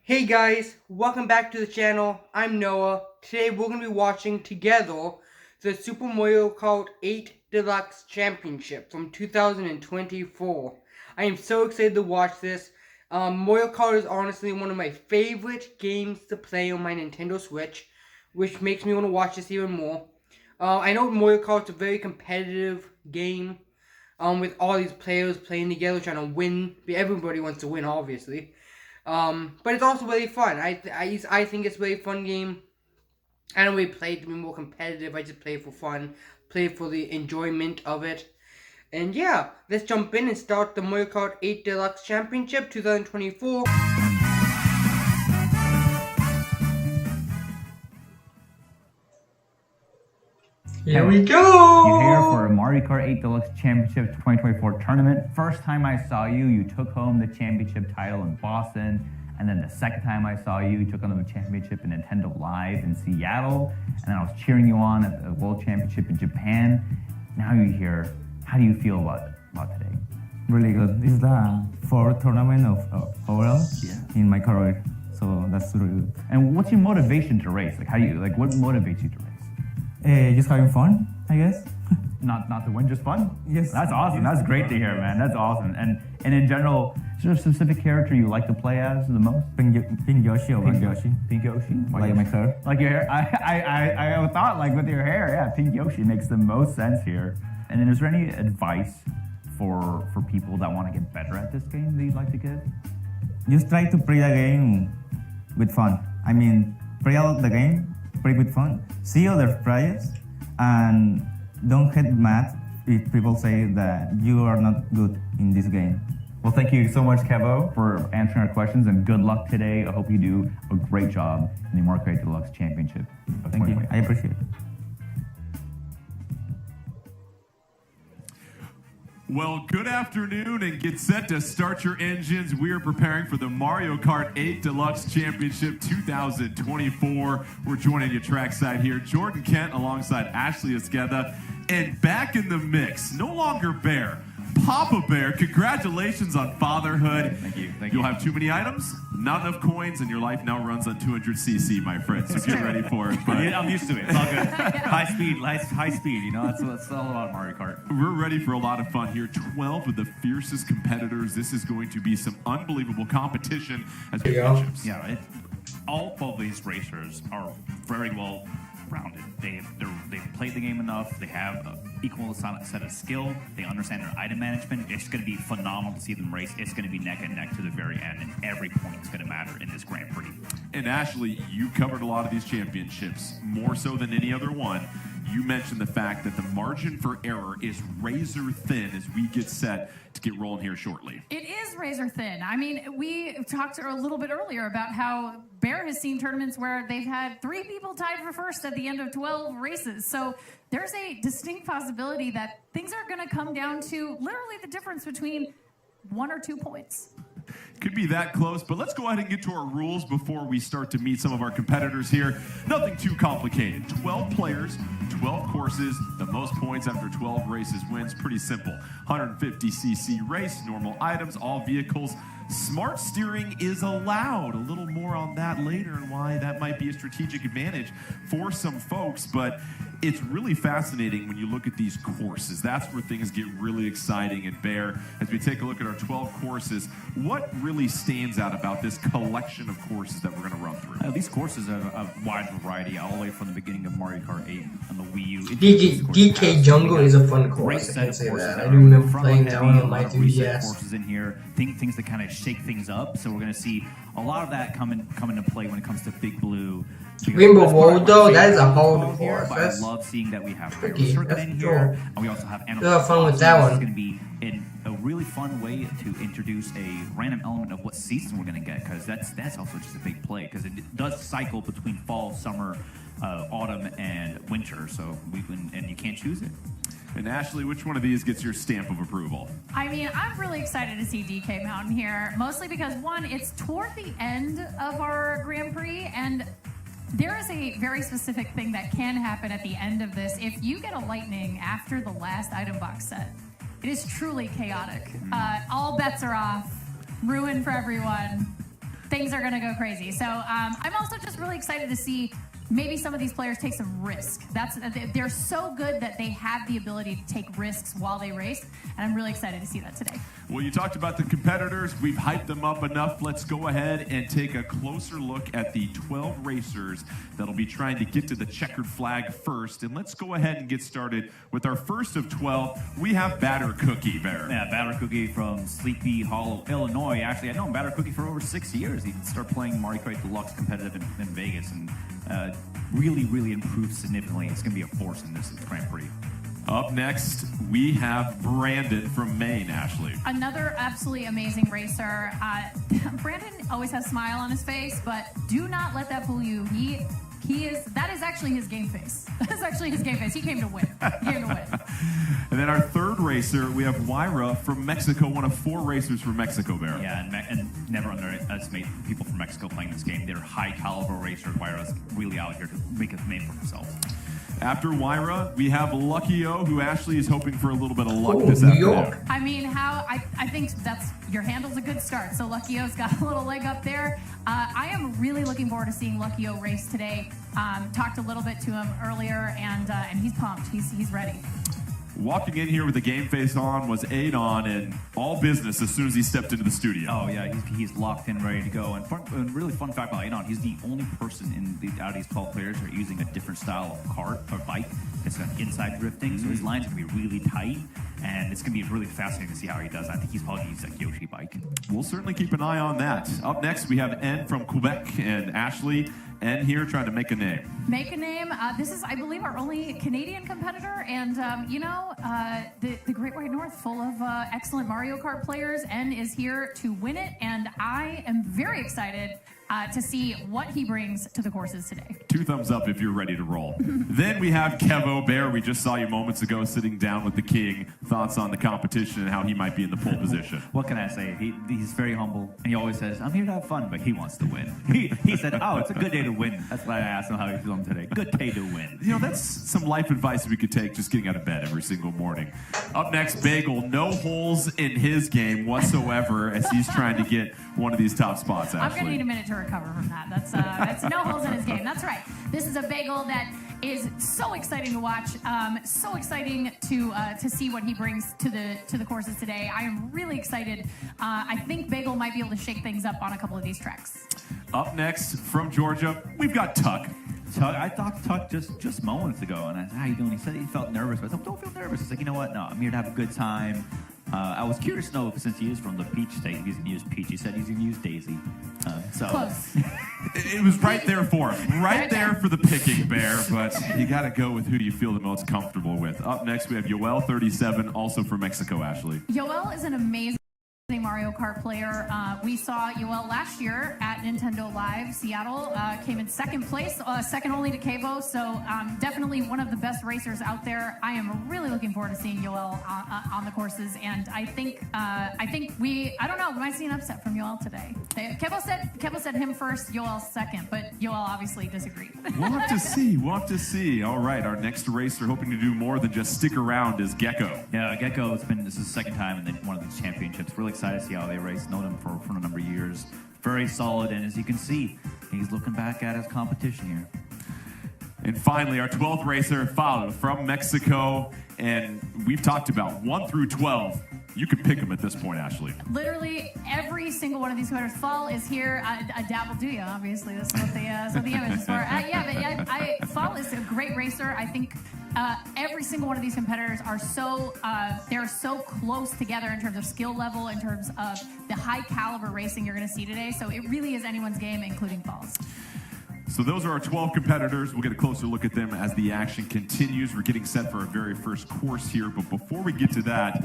Hey guys, welcome back to the channel. I'm Noah. Today we're going to be watching together the Super Mario Kart 8 Deluxe Championship from 2024. I am so excited to watch this. Mario Kart is honestly one of my favorite games to play on my Nintendo Switch, which makes me want to watch this even more. I know Mario Kart's a very competitive game, with all these players playing together trying to win. Everybody wants to win, obviously. But it's also really fun. I think it's a really fun game. I don't really play it to be more competitive. I just play it for fun, play it for the enjoyment of it. And yeah, let's jump in and start the Mario Kart 8 Deluxe Championship 2024. Here we go! You're here for a Mario Kart 8 Deluxe Championship 2024 tournament. First time I saw you, you took home the championship title in Boston. And then the second time I saw you, you took on the championship in Nintendo Live in Seattle. And then I was cheering you on at the World Championship in Japan. Now you're here. How do you feel about today? Really good. This is the fourth tournament of overall in my career, so that's really good. And what's your motivation to race? What motivates you to race? Just having fun, I guess. Not to win, just fun? Yes. That's awesome. That's great to hear, man. That's awesome. And in general, is there a specific character you like to play as the most? Pink Yoshi or Black Yoshi. Pink Yoshi? Like my hair. Like your hair? I thought like with your hair, yeah, Pink Yoshi makes the most sense here. And then is there any advice for people that want to get better at this game that you'd like to give? Just try to play the game with fun. I mean, play out the game, play with fun. See other players, and don't get mad if people say that you are not good in this game. Well, thank you so much, Kevo, for answering our questions, and good luck today. I hope you do a great job in the Mario Kart Deluxe Championship. Thank you. I appreciate it. Well, good afternoon and get set to start your engines. We are preparing for the Mario Kart 8 Deluxe Championship 2024. We're joining you trackside here. Jordan Kent alongside Ashley Esqueda. And back in the mix, no longer Bear, Papa Bear. Congratulations on fatherhood. Thank you. You'll have too many items, not enough coins, and your life now runs on 200cc, my friend. So get ready for it. But I'm used to it. It's all good. high speed. You know, that's all about Mario Kart. we're ready for a lot of fun here. 12 of the fiercest competitors. This is going to be some unbelievable competition as championships. Yeah, all 12 of these racers are very well rounded. They've played the game enough. They have an equal set of skill. They understand their item management. It's going to be phenomenal to see them race. It's going to be neck and neck to the very end, and every point is going to matter in this Grand Prix. And Ashley, you covered a lot of these championships, more so than any other one. You mentioned the fact that the margin for error is razor thin as we get set to get rolling here shortly. It is razor thin. I mean, we talked a little bit earlier about how Bear has seen tournaments where they've had 3 people tied for first at the end of 12 races. So there's a distinct possibility that things are going to come down to literally the difference between 1 or 2 points. Could be that close, but let's go ahead and get to our rules before we start to meet some of our competitors here. Nothing too complicated. 12 players, 12 courses, the most points after 12 races wins. Pretty simple. 150cc race, normal items, all vehicles. Smart steering is allowed. A little more on that later and why that might be a strategic advantage for some folks, but it's really fascinating when you look at these courses. That's where things get really exciting. And Bear, as we take a look at our 12 courses, what really stands out about this collection of courses that we're going to run through? These courses are a wide variety, all the way from the beginning of Mario Kart 8 on the Wii U. DK Jungle is a fun course. I can say that. I do remember playing that one on my 3DS. Courses in here, things that kind of shake things up. So we're going to see a lot of that come into play when it comes to Big Blue. Rainbow Road, though, that is a hard course. I love seeing that we have tricky. Circuit in here, and we also have Animal. Have fun with that one. It's going to be a really fun way to introduce a random element of what season we're going to get, because that's also just a big play, because it does cycle between fall, summer, autumn, and winter. So and you can't choose it. And Ashley, which one of these gets your stamp of approval? I mean, I'm really excited to see DK Mountain here, mostly because, one, it's toward the end of our Grand Prix, and there is a very specific thing that can happen at the end of this. If you get a lightning after the last item box set, it is truly chaotic. All bets are off. Ruin for everyone. things are going to go crazy. So I'm also just really excited to see maybe some of these players take some risk. They're so good that they have the ability to take risks while they race, and I'm really excited to see that today. Well, you talked about the competitors. We've hyped them up enough. Let's go ahead and take a closer look at the 12 racers that'll be trying to get to the checkered flag first. And let's go ahead and get started with our first of 12. We have Batter Cookie Bear. Yeah, Batter Cookie from Sleepy Hollow, Illinois. Actually, I've known Batter Cookie for over 6 years. He started playing Mario Kart Deluxe competitive in Vegas and really improved significantly. It's going to be a force in this Grand Prix. Up next, we have Brandon from Maine, Ashley. Another absolutely amazing racer. Brandon always has a smile on his face, but do not let that fool you. That is actually his game face. That is actually his game face. He came to win. And then our third racer, we have Wyra from Mexico, one of 4 racers from Mexico, Bear. Yeah, and never underestimate people from Mexico playing this game. They're high caliber racers. Wyra's really out here to make a name for himself. After Wyra, we have Lucky O, who Ashley is hoping for a little bit of luck this afternoon. I mean, I think your handle's a good start. So Lucky O's got a little leg up there. I am really looking forward to seeing Lucky O race today. Talked a little bit to him earlier, and he's pumped. He's ready. Walking in here with the game face on was Adon, and all business as soon as he stepped into the studio. Oh yeah, he's locked in, ready to go. And really fun fact about Adon, he's the only person out of these 12 players who are using a different style of kart or bike. It's got inside drifting, so his line's gonna be really tight, and it's gonna be really fascinating to see how he does. I think he's probably using a Yoshi bike. We'll certainly keep an eye on that. Up next, we have N from Quebec and Ashley. N here trying to make a name. Make a name. This is, I believe, our only Canadian competitor, and the Great White North, full of excellent Mario Kart players. N is here to win it, and I am very excited to see what he brings to the courses today. 2 thumbs up if you're ready to roll. Then we have Kevo Bear. We just saw you moments ago sitting down with the king. Thoughts on the competition and how he might be in the pole position? What can I say? He's very humble, and he always says, "I'm here to have fun," but he wants to win. He said, "Oh, it's a good day to win." That's why I asked him how he's feeling today. Good day to win. You know, that's some life advice we could take just getting out of bed every single morning. Up next, Bagel. No holes in his game whatsoever as he's trying to get one of these top spots, Ashley. I'm going to need a minute to recover from that. That's no holes in his game. That's right. This is a Bagel that is so exciting to watch. So exciting to see what he brings to the courses today. I am really excited. I think Bagel might be able to shake things up on a couple of these tracks. Up next, from Georgia, we've got Tuck. I talked to Tuck just moments ago, and I said, "How you doing?" He said he felt nervous, but I said, "Don't feel nervous." He's like, "You know what? No, I'm here to have a good time." I was curious to know if, since he is from the Peach State, he's going to use Peach. He said he's going to use Daisy. Close. It was right there for him. Right there for the picking, Bear, but you got to go with who you feel the most comfortable with. Up next, we have Yoel 37, also from Mexico, Ashley. Yoel is an amazing Mario Kart player. We saw Yoel last year at Nintendo Live Seattle, came in second place, second only to Kevo, so definitely one of the best racers out there. I am really looking forward to seeing Yoel on the courses, and I think we might see an upset from Yoel today. Kevo said him first, Yoel second, but Yoel obviously disagreed. We'll have to see. All right, our next racer hoping to do more than just stick around is Gecko. Yeah, Gecko, this is the second time in one of these championships. Really excited to see how they race. Known him for a number of years. Very solid, and as you can see, he's looking back at his competition here. And finally, our 12th racer, Falo, from Mexico. And we've talked about 1 through 12. You could pick them at this point, Ashley. Literally every single one of these competitors. Fall is here. A dabble do ya, obviously. That's what the image is for. Fall is a great racer. I think every single one of these competitors are they're so close together in terms of skill level, in terms of the high caliber racing you're going to see today. So it really is anyone's game, including Fall's. So those are our 12 competitors. We'll get a closer look at them as the action continues. We're getting set for our very first course here. But before we get to that,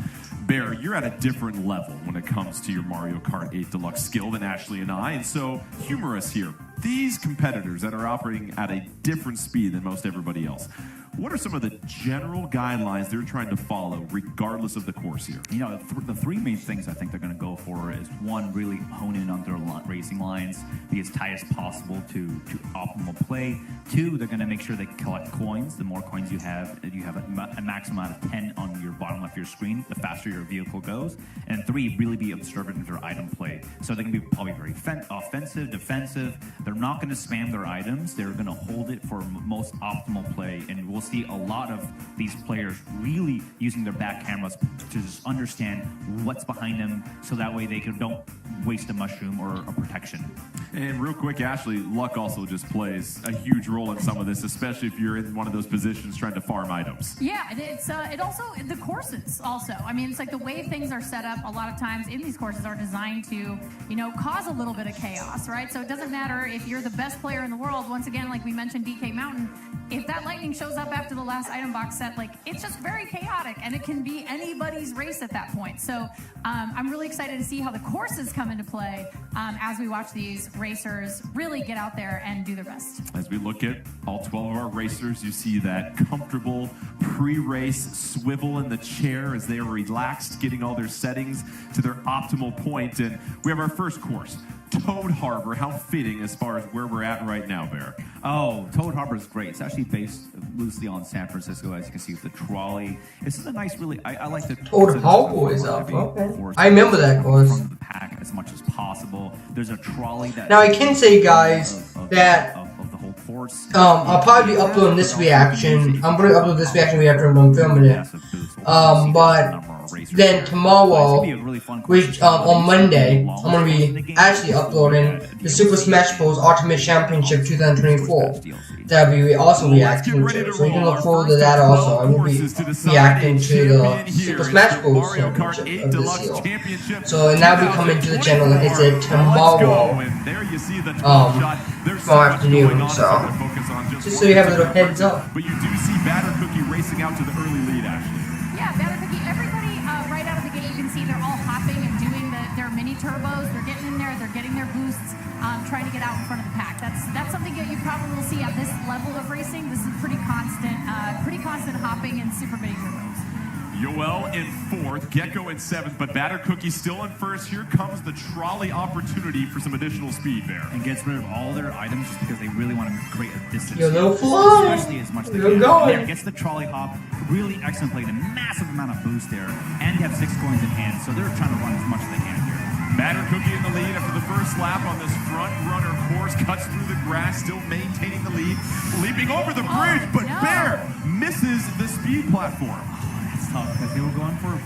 Bear, you're at a different level when it comes to your Mario Kart 8 Deluxe skill than Ashley and I. And so humor us here. These competitors that are operating at a different speed than most everybody else, what are some of the general guidelines they're trying to follow, regardless of the course here? You know, the three main things I think they're going to go for is one, really hone in on their racing lines, be as tight as possible to optimal play. Two, they're going to make sure they collect coins. The more coins you have a maximum amount of 10 on your bottom left of your screen, the faster your vehicle goes. And three, really be observant of their item play. So they're going to be probably very offensive, defensive. They're not going to spam their items. They're going to hold it for most optimal play. And we'll see a lot of these players really using their back cameras to just understand what's behind them, so that way they don't waste a mushroom or a protection. And real quick, Ashley, luck also just plays a huge role in some of this, especially if you're in one of those positions trying to farm items. Yeah, it also, the courses also. I mean, it's like the way things are set up a lot of times in these courses are designed to, cause a little bit of chaos, right? So it doesn't matter if you're the best player in the world. Once again, like we mentioned, DK Mountain, if that lightning shows up after the last item box set, like, it's just very chaotic, and it can be anybody's race at that point. So I'm really excited to see how the courses come into play as we watch these racers really get out there and do their best. As we look at all 12 of our racers, you see that comfortable pre-race swivel in the chair as they are relaxed, getting all their settings to their optimal point. And we have our first course, Toad Harbor. How fitting as far as where we're at right now, Bear. Oh, Toad Harbor is great. It's actually based loosely on San Francisco, as you can see with the trolley. This is a nice, I like to... Toad Harbor is up, okay. I remember that course. From the pack as much as possible. There's a trolley that... Now, I can say, guys, that... Of the whole course. I'll probably be uploading this reaction. I'm going to upload this reaction after I'm filming it. But then tomorrow, which on Monday, I'm going to be actually uploading the Super Smash Bros. Ultimate Championship 2024. That'll be also reacting to. So you can look forward to that also. I will be reacting to the Super Smash Bros. Championship of this year. So and that'll be coming to the channel, like I said, tomorrow. Tomorrow afternoon. So just so you have a little heads up. But you do see Batter Cookie racing out to the early lead, Ashley. Yeah, Batter Cookie, everybody right out of the gate, you can see they're all hopping and doing their mini turbos. They're getting in there, they're getting their boosts, trying to get out in front of the pack. That's something that you probably will see at this level of racing. This is pretty constant hopping and super mini turbos. Yoel in fourth, Gecko in seventh, but Batter Cookie still in first. Here comes the trolley opportunity for some additional speed there. And gets rid of all their items just because they really want to create a distance. Yo, no fly! Especially as much as they You're can. going. There, gets the trolley hop, really excellent play, a massive amount of boost there, and they have 6 coins in hand, so they're trying to run as much as they can here. Batter Cookie in the lead after the first lap on this front runner course, cuts through the grass, still maintaining the lead, leaping over the bridge, but no. Bear misses the speed platform. Tough because they were going for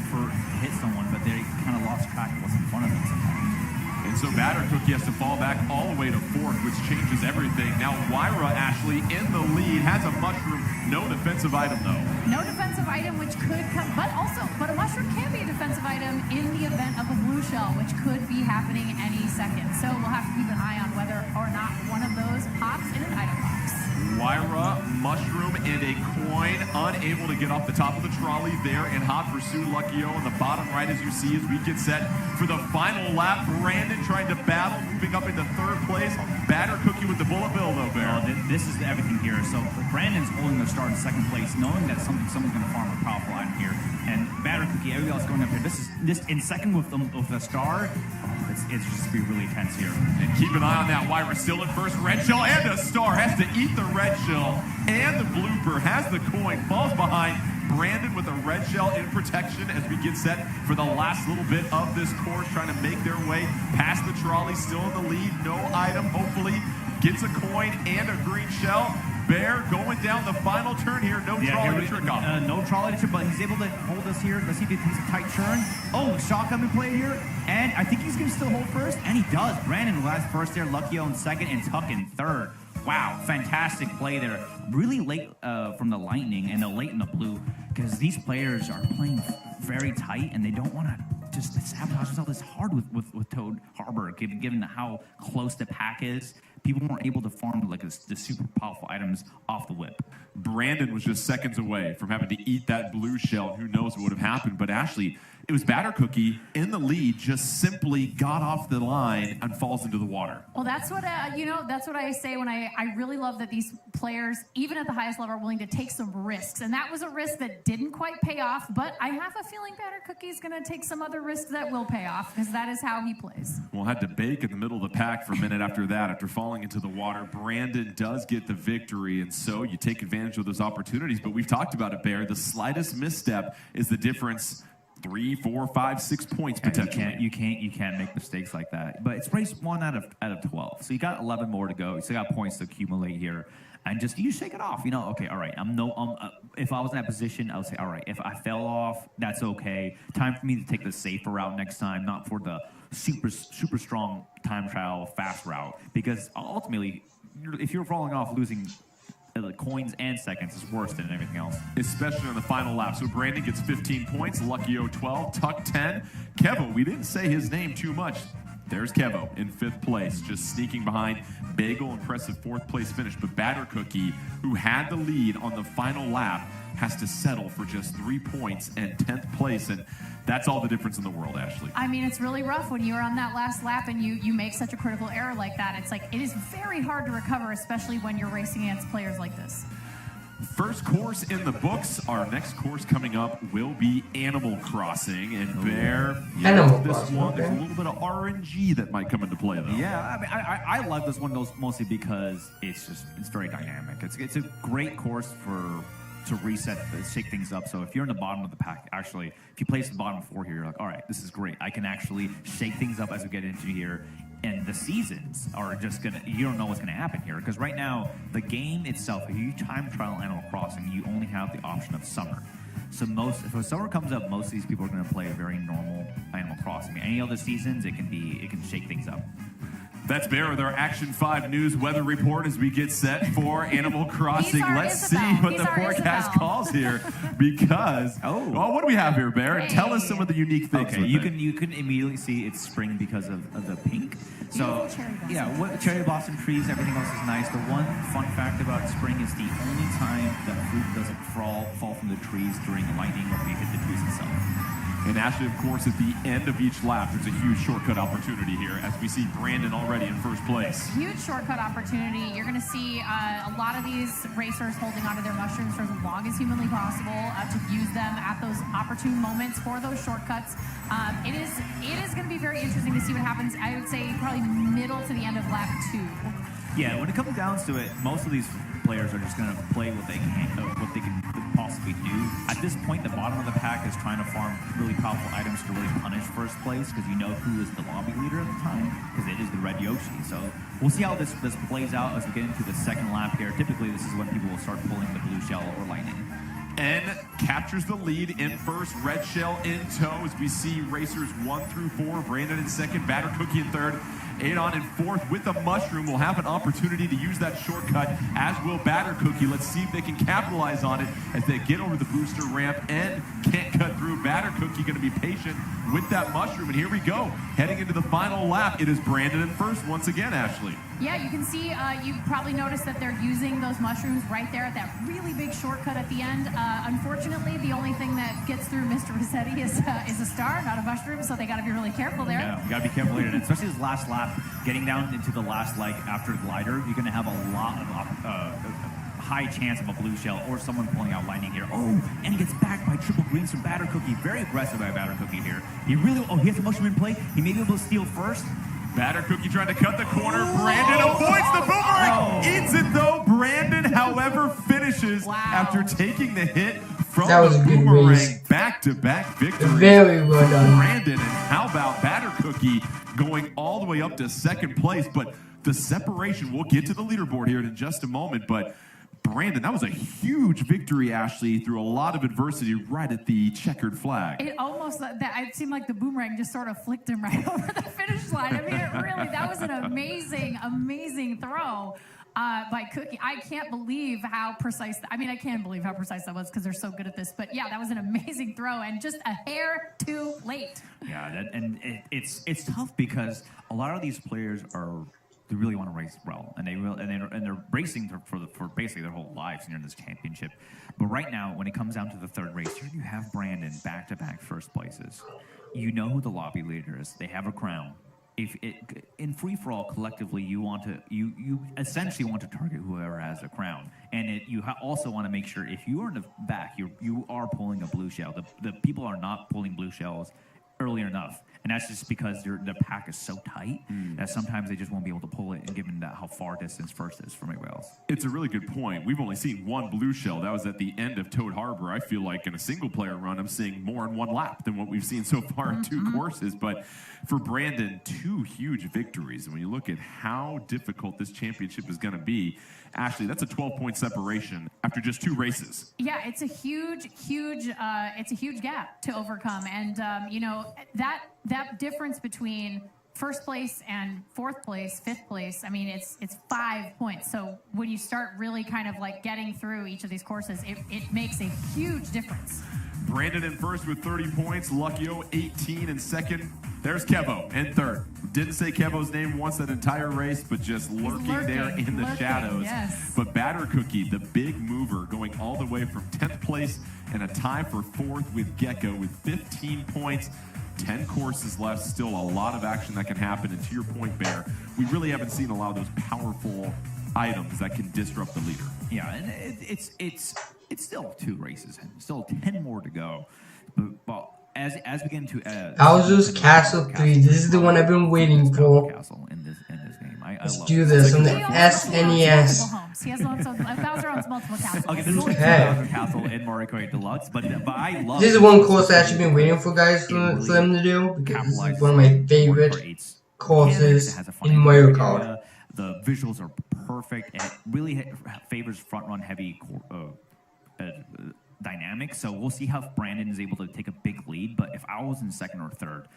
hit someone, but they kind of lost track of what's in front of them sometimes. And so Batter Cookie has to fall back all the way to fourth, which changes everything. Now Wyra, Ashley, in the lead, has a mushroom. No defensive item, though. No defensive item, which could come, but a mushroom can be a defensive item in the event of a blue shell, which could be happening any second. So we'll have to keep an eye on whether or not one of those pops in an item box. Wyra, mushroom, and a coin, unable to get off the top of the trolley there in hot pursuit. Lucky-O on the bottom right, as you see, as we get set for the final lap. Brandon trying to battle, moving up into third place. Batter Cookie with the bullet bill, though, Bear. This is everything here. So Brandon's holding the start in second place, knowing that someone's going to farm a powerful item here. And Batter Cookie, everybody else going up here. This in second with the star. It's just be really tense here. And keep an eye on that. Wyra still in first. Red shell and a star. Has to eat the red shell and the blooper. Has the coin. Falls behind Brandon with a red shell in protection as we get set for the last little bit of this course. Trying to make their way past the trolley. Still in the lead. No item. Hopefully gets a coin and a green shell. Bear going down the final turn here. No trolley to trick off. No trolley to trick, but he's able to hold us here. Let's see if he's a tight turn. Oh, shotgun in play here. And I think he's going to still hold first. And he does. Brandon last first there. Lucky-O in second. And Tuck in third. Wow, fantastic play there. Really late from the lightning and late in the blue. Because these players are playing very tight. And they don't want to just sabotage themselves. It's hard with Toad Harbor, given how close the pack is. people weren't able to farm like the super powerful items off the whip. Brandon was just seconds away from having to eat that blue shell. Who knows what would have happened? But Ashley, it was Batter Cookie in the lead, just simply got off the line and falls into the water. Well, that's what that's what I say when I really love that these players, even at the highest level, are willing to take some risks. And that was a risk that didn't quite pay off, but I have a feeling Batter Cookie is going to take some other risks that will pay off, because that is how he plays. Well, had to bake in the middle of the pack for a minute after that, after falling into the water. Brandon does get the victory, and so you take advantage of those opportunities. But we've talked about it, Bear. The slightest misstep is the difference. 3, 4, 5, 6 points potentially. You can't make mistakes like that. But it's race 1 out of 12, so you got 11 more to go. You still got points to accumulate here, and just you shake it off. Okay, all right. If I was in that position, I would say, all right. If I fell off, that's okay. Time for me to take the safer route next time, not for the super strong time trial fast route. Because ultimately, if you're falling off, losing the coins and seconds is worse than everything else. Especially on the final lap. So Brandon gets 15 points, Lucky O 12, Tuck 10. Kevo, we didn't say his name too much. There's Kevo in 5th place, just sneaking behind. Bagel, impressive 4th place finish. But Batter Cookie, who had the lead on the final lap, has to settle for just 3 points and 10th place. And that's all the difference in the world, Ashley. I mean, it's really rough when you're on that last lap and you make such a critical error like that. It's like, it is very hard to recover, especially when you're racing against players like this. First course in the books. Our next course coming up will be Animal Crossing. And Bear, Animal this Crossing, one, okay. there's a little bit of RNG that might come into play, though. Yeah, I mean, I love this one mostly because it's very dynamic. It's a great course to reset, shake things up. So if you're in the bottom of the pack, actually, if you place the bottom 4 here, you're like, all right, this is great. I can actually shake things up as we get into here. And the seasons are just you don't know what's gonna happen here. Because right now, the game itself, if you time trial Animal Crossing, you only have the option of summer. So if summer comes up, most of these people are gonna play a very normal Animal Crossing. Any other seasons, it can shake things up. That's Bear with our Action 5 News weather report as we get set for Animal Crossing. Let's see what the forecast calls here, because what do we have here, Bear? Hey. Tell us some of the unique things. Okay, you can immediately see it's spring because of the pink. So cherry blossom trees, everything else is nice. The one fun fact about spring is the only time that fruit doesn't fall from the trees during lightning or if you hit the trees itself. And Ashley, of course, at the end of each lap, there's a huge shortcut opportunity here as we see Brandon already in first place. Huge shortcut opportunity. You're going to see a lot of these racers holding onto their mushrooms for as long as humanly possible to use them at those opportune moments for those shortcuts. It is going to be very interesting to see what happens. I would say probably middle to the end of lap 2. Yeah, when it comes down to it, most of these players are just going to play what they can possibly do. At this point, the bottom of the pack is trying to farm really powerful items to really punish first place, because you know who is the lobby leader at the time, because it is the red Yoshi. So we'll see how this plays out as we get into the second lap here. Typically, this is when people will start pulling the blue shell or lightning. N captures the lead in first, red shell in tow as we see racers 1 through 4, Brandon in second, Batter Cookie in third, Adon in fourth with the mushroom. Will have an opportunity to use that shortcut, as will Batter Cookie. Let's see if they can capitalize on it as they get over the booster ramp and can't cut through. Batter Cookie going to be patient with that mushroom, and here we go. Heading into the final lap, it is Brandon in first once again, Ashley. Yeah, you can see, you probably noticed that they're using those mushrooms right there at that really big shortcut at the end. Unfortunately, the only thing that gets through Mr. Rossetti is a star, not a mushroom, so they got to be really careful there. Yeah, you got to be careful later, and especially this last lap, getting down into the last leg after glider, you're going to have a lot of high chance of a blue shell or someone pulling out lightning here. Oh, and he gets backed by triple greens from Batter Cookie. Very aggressive by Batter Cookie here. He has a mushroom in play. He may be able to steal first. Batter Cookie trying to cut the corner. Brandon avoids the boomerang. Eats it though. Brandon, however, finishes after taking the hit from the boomerang. Back-to-back victories. Very well done. Brandon, and how about Batter Cookie going all the way up to second place? But the separation, we'll get to the leaderboard here in just a moment, but Brandon, that was a huge victory, Ashley, through a lot of adversity right at the checkered flag. It seemed like the boomerang just sort of flicked him right over the finish line. I mean, that was an amazing throw by Cookie. I can't believe how precise, I can believe how precise that was because they're so good at this. But yeah, that was an amazing throw and just a hair too late. Yeah, it's tough because a lot of these players are they really want to race well, and they're racing for basically their whole lives here in this championship. But right now, when it comes down to the third race, here you have Brandon back-to-back first places. You know who the lobby leader is. They have a crown. In free-for-all, collectively, you essentially want to target whoever has a crown, and you also want to make sure if you are in the back, you are pulling a blue shell. The people are not pulling blue shells early enough, and that's just because the pack is so tight that sometimes they just won't be able to pull it, and given that how far distance first is from everybody else. It's a really good point. We've only seen one blue shell. That was at the end of Toad Harbor. I feel like in a single-player run, I'm seeing more in one lap than what we've seen so far in two courses. But for Brandon, two huge victories. And when you look at how difficult this championship is going to be, Ashley, that's a 12-point separation after just two races. Yeah, it's a huge gap to overcome, and that difference between first place and fourth place, fifth place, I mean, it's 5 points. So when you start really kind of like getting through each of these courses, it makes a huge difference. Brandon in first with 30 points. Luckyo 18 in second. There's Kevo in third. Didn't say Kevo's name once that entire race, but just lurking there in the shadows. Yes. But Batter Cookie, the big mover, going all the way from 10th place and a tie for fourth with Gecko with 15 points. 10 courses left, still a lot of action that can happen. And to your point, Bear, we really haven't seen a lot of those powerful items that can disrupt the leader. Yeah, and it's still two races, and still 10 more to go. But as we get into Bowser's Castle 3, this is the one I've been waiting for. Castle in this game. Let's do this on the SNES. He has lots of Bowser owns multiple castles. Okay, this is only Okay. Castle in Mario Kart Deluxe, but I love. This is one course I've actually been waiting for guys for them to do, because this is one of my favorite courses in Mario Kart. The visuals are perfect. It really favors front-run heavy dynamics. So we'll see how Brandon is able to take a big lead. But if I was in second or third,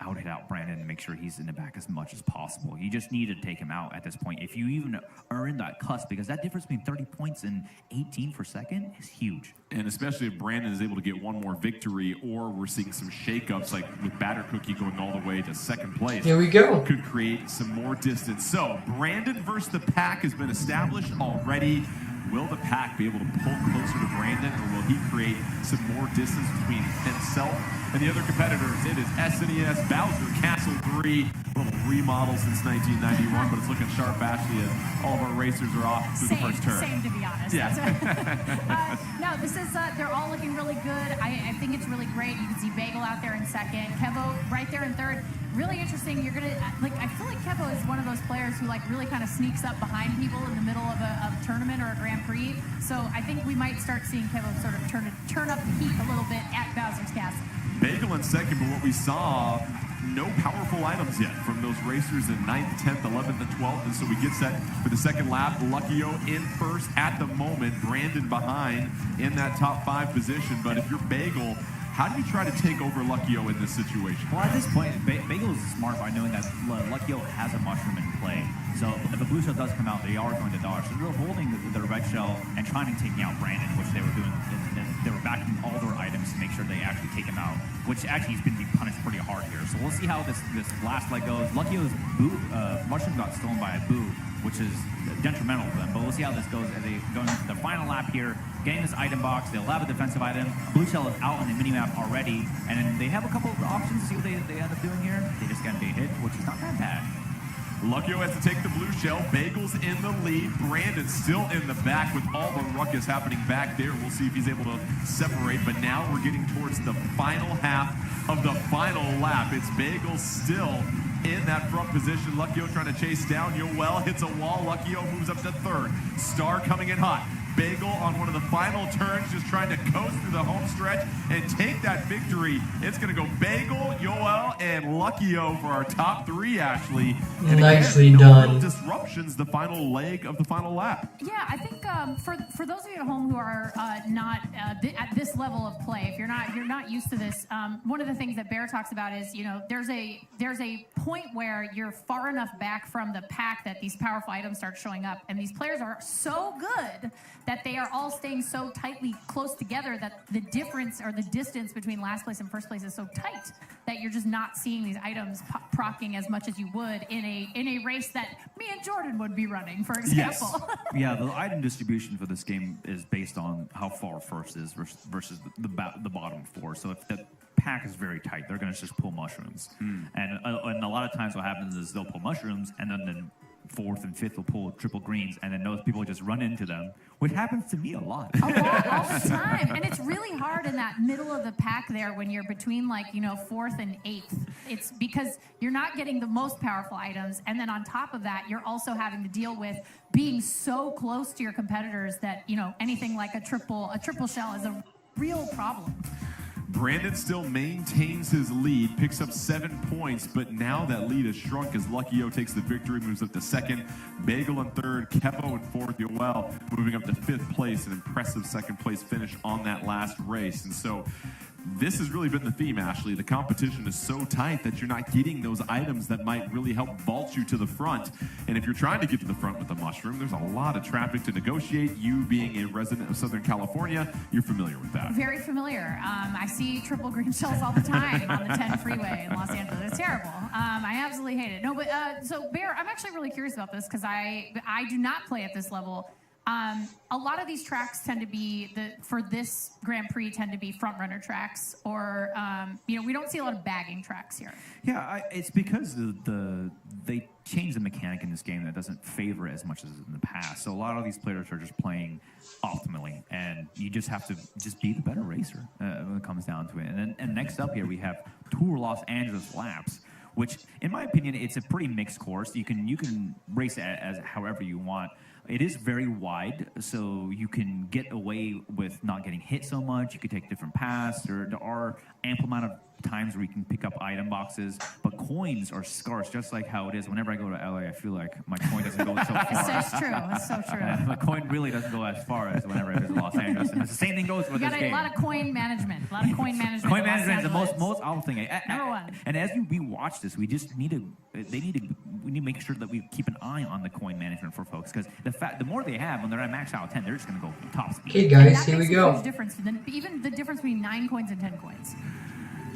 I would hit out Brandon and make sure he's in the back as much as possible. You just need to take him out at this point. If you even are in that cusp, because that difference between 30 points and 18 for second is huge. And especially if Brandon is able to get one more victory, or we're seeing some shakeups, like with Batter Cookie going all the way to second place. Here we go. Could create some more distance. So Brandon versus the pack has been established already. Will the pack be able to pull closer to Brandon, or will he create some more distance between himself and the other competitors? It is SNES Bowser Castle 3, a little remodel since 1991, but it's looking sharp, Ashley, as all of our racers are off through the first turn. Same, to be honest. Yeah. No, this is, they're all looking really good. I think it's really great. You can see Bagel out there in second, Kevo right there in third. Really interesting. You're gonna I feel like Kevo is one of those players who really kind of sneaks up behind people in the middle of a tournament or a Grand Prix. So I think we might start seeing Kevo sort of turn up the heat a little bit at Bowser's Castle. Bagel in second, but what we saw, no powerful items yet from those racers in 9th, 10th, 11th, and 12th. And so we get set for the second lap. Luckyo in first at the moment. Brandon behind in that top 5 position. But if you're Bagel, how do you try to take over Luckyo in this situation? Well, at this point, Bagel is smart by knowing that Luckyo has a mushroom in play. So if a blue shell does come out, they are going to dodge. So they're holding the red shell and trying to take out Brandon, which they were doing. They were backing all their items to make sure they actually take him out, which actually he's going to be punished pretty hard here. So we'll see how this last leg goes. Luckyo's mushroom got stolen by a boo, which is detrimental to them. But we'll see how this goes as they go into the final lap here, getting this item box. They'll have a defensive item. Blue shell is out on the mini-map already, and then they have a couple of options to see what they end up doing here. They just got a hit, which is not that bad. Luckyo has to take the blue shell. Bagel's in the lead. Brandon still in the back with all the ruckus happening back there. We'll see if he's able to separate. But now we're getting towards the final half of the final lap. It's Bagel still in that front position. Luckyo trying to chase down. Yoel hits a wall. Luckyo moves up to third. Star coming in hot. Bagel on one of the final turns, just trying to coast through the home stretch and take that victory. It's going to go Bagel, Yoel, and Luckyo for our top 3, Ashley. And Nicely again, done. No disruptions the final leg of the final lap. Yeah, I think for those of you at home who are not at this level of play, if you're not used to this, one of the things that Bear talks about is there's a point where you're far enough back from the pack that these powerful items start showing up, and these players are so good that they are all staying so tightly close together that the difference or the distance between last place and first place is so tight that you're just not seeing these items procking as much as you would in a race that me and Jordan would be running, for example. Yes. Yeah, the item distribution for this game is based on how far first is versus the bottom four. So if the pack is very tight, they're going to just pull mushrooms. And a lot of times what happens is they'll pull mushrooms, and then fourth and fifth will pull triple greens, and then those people just run into them, which happens to me a lot. All the time. And it's really hard in that middle of the pack there when you're between fourth and eighth. It's because you're not getting the most powerful items, and then on top of that, you're also having to deal with being so close to your competitors that, anything like a triple shell is a real problem. Brandon still maintains his lead, picks up 7 points, but now that lead has shrunk as Lucky O takes the victory, moves up to second. Bagel in third, Kevo in fourth, Yoel moving up to fifth place, an impressive second place finish on that last race. And so this has really been the theme, Ashley. The competition is so tight that you're not getting those items that might really help vault you to the front. And if you're trying to get to the front with the mushroom, there's a lot of traffic to negotiate. You being a resident of Southern California, you're familiar with that. Very familiar. I see triple green shells all the time on the 10 freeway in Los Angeles. It's terrible. I absolutely hate it. No, but so Bear, I'm actually really curious about this because I do not play at this level. A lot of these tracks tend to be for this Grand Prix tend to be front runner tracks, or we don't see a lot of bagging tracks here. Yeah, it's because they changed the mechanic in this game that doesn't favor it as much as in the past. So a lot of these players are just playing optimally, and you just have to just be the better racer when it comes down to it. And next up here we have Tour Los Angeles Laps, which, in my opinion, it's a pretty mixed course. You can race it as however you want. It is very wide, so you can get away with not getting hit so much. You can take different paths. There are ample amount of times where you can pick up item boxes, but coins are scarce, just like how it is. Whenever I go to LA, I feel like my coin doesn't go so far. It's true. It's so true. My coin really doesn't go as far as whenever I visit Los Angeles. And it's the same thing goes with this game. You got a lot of coin management. Coin management is the most awful thing. Number one. And as we watch this, we just need to make sure that we keep an eye on the coin management for folks, because the more they have, when they're at max out 10, they're just going to go top speed. Okay, guys, here we go. Huge difference. Even the difference between 9 coins and 10 coins.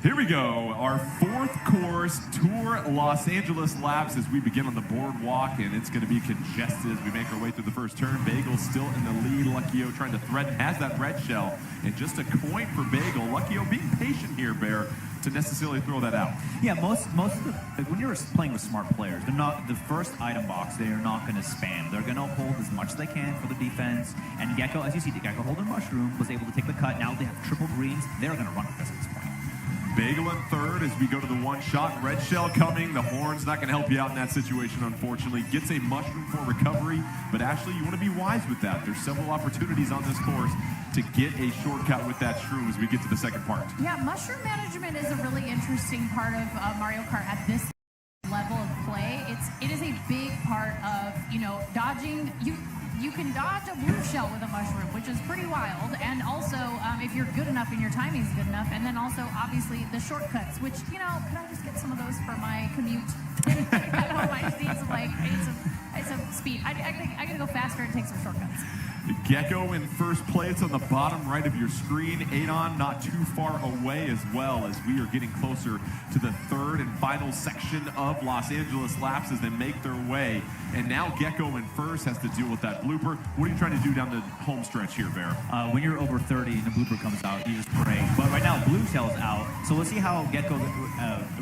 Here we go, our fourth course, Tour Los Angeles Laps, as we begin on the boardwalk, and it's going to be congested as we make our way through the first turn. Bagel still in the lead. Lucky O trying to threaten, has that red shell, and just a coin for Bagel. Lucky O being patient here, Bear, to necessarily throw that out. Yeah, most of when you're playing with smart players, they're not the first item box. They are not going to spam. They're going to hold as much as they can for the defense. And Gecko, as you see, the Gecko holding mushroom was able to take the cut. Now they have triple greens. They're going to run with this at this point. Bagel in third as we go to the one shot. Red shell coming. The horn's not going to help you out in that situation, unfortunately. Gets a mushroom for recovery. But Ashley, you want to be wise with that. There's several opportunities on this course to get a shortcut with that shroom as we get to the second part. Yeah, mushroom management is a really interesting part of Mario Kart at this level of play. It is a big part of, dodging. You can dodge a blue shell with a mushroom, which is pretty wild. And also, if you're good enough and your timing is good enough. And then also, obviously, the shortcuts, which, could I just get some of those for my commute? I don't know, I just need some speed. I gotta go faster and take some shortcuts. Gecko in first place on the bottom right of your screen. Adon not too far away as well, as we are getting closer to the third and final section of Los Angeles Laps as they make their way. And now Gecko in first has to deal with that blooper. What are you trying to do down the home stretch here, Bear? When you're over 30 and the blooper comes out, you just pray. But right now, blue shell's out. So we'll see how Gecko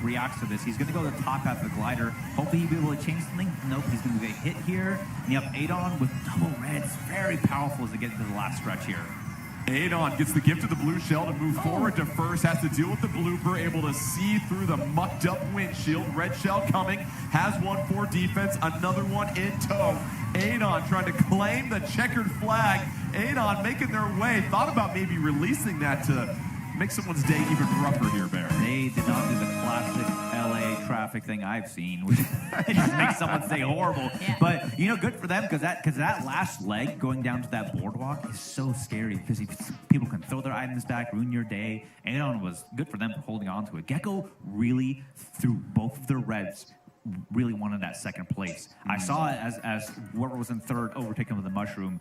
reacts to this. He's going to go to the top half of the glider. Hopefully he'll be able to change something. Nope, he's going to get hit here. And you have Adon with double reds. Very powerful as they get into the last stretch here. Adon gets the gift of the blue shell to move forward to first, has to deal with the blooper, able to see through the mucked up windshield. Red shell coming, has one for defense, another one in tow. Adon trying to claim the checkered flag. Adon making their way, thought about maybe releasing that to make someone's day even rougher here, Bear. They did not do the classic LA traffic thing I've seen, which just makes someone say horrible. Yeah. But, good for them, because that last leg going down to that boardwalk is so scary, because people can throw their items back, ruin your day. Adon was good for them for holding on to it. Gecko really, through both of their reds, really wanted that second place. I saw it as whoever was in third overtaken with the mushroom.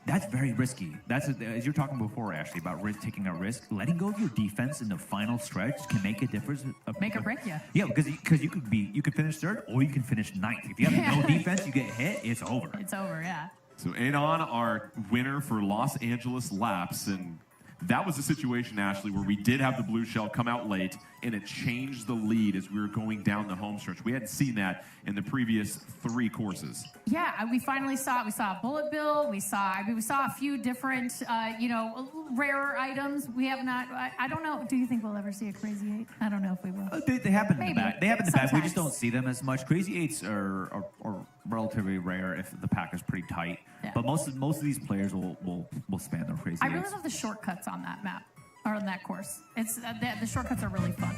That's very risky. That's as you're talking before, Ashley, about taking a risk. Letting go of your defense in the final stretch can make a difference. Make or break you. Yeah, because you could finish third or you can finish ninth. If you have no defense, you get hit, it's over. It's over, yeah. So Adon, our winner for Los Angeles laps, and that was a situation, Ashley, where we did have the blue shell come out late, and it changed the lead as we were going down the home stretch. We hadn't seen that in the previous 3 courses. Yeah, we finally saw it. We saw a bullet bill. We saw a few different, rarer items. We have not. I don't know. Do you think we'll ever see a Crazy 8? I don't know if we will. They happen in the back. They happen in the back. We just Sometimes. don't see them as much. Crazy 8s are relatively rare if the pack is pretty tight. Yeah. But most of these players will span their Crazy 8s. I really love the shortcuts on that map or on that course. It's the shortcuts are really fun.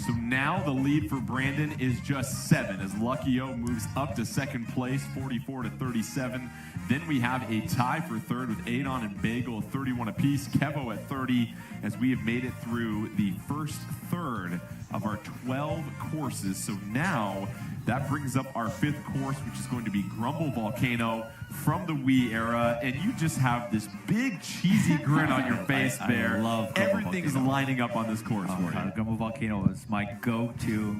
So now the lead for Brandon is just 7 as Lucky O moves up to second place, 44-37. Then we have a tie for third with Adon and Bagel, 31 apiece. Kevo at 30 as we have made it through the first third of our 12 courses. So now that brings up our 5th course, which is going to be Grumble Volcano from the Wii era. And you just have this big cheesy grin on your face, Bear. I love Grumble Everything's Volcano. lining up on this course for you. Grumble Volcano is my go-to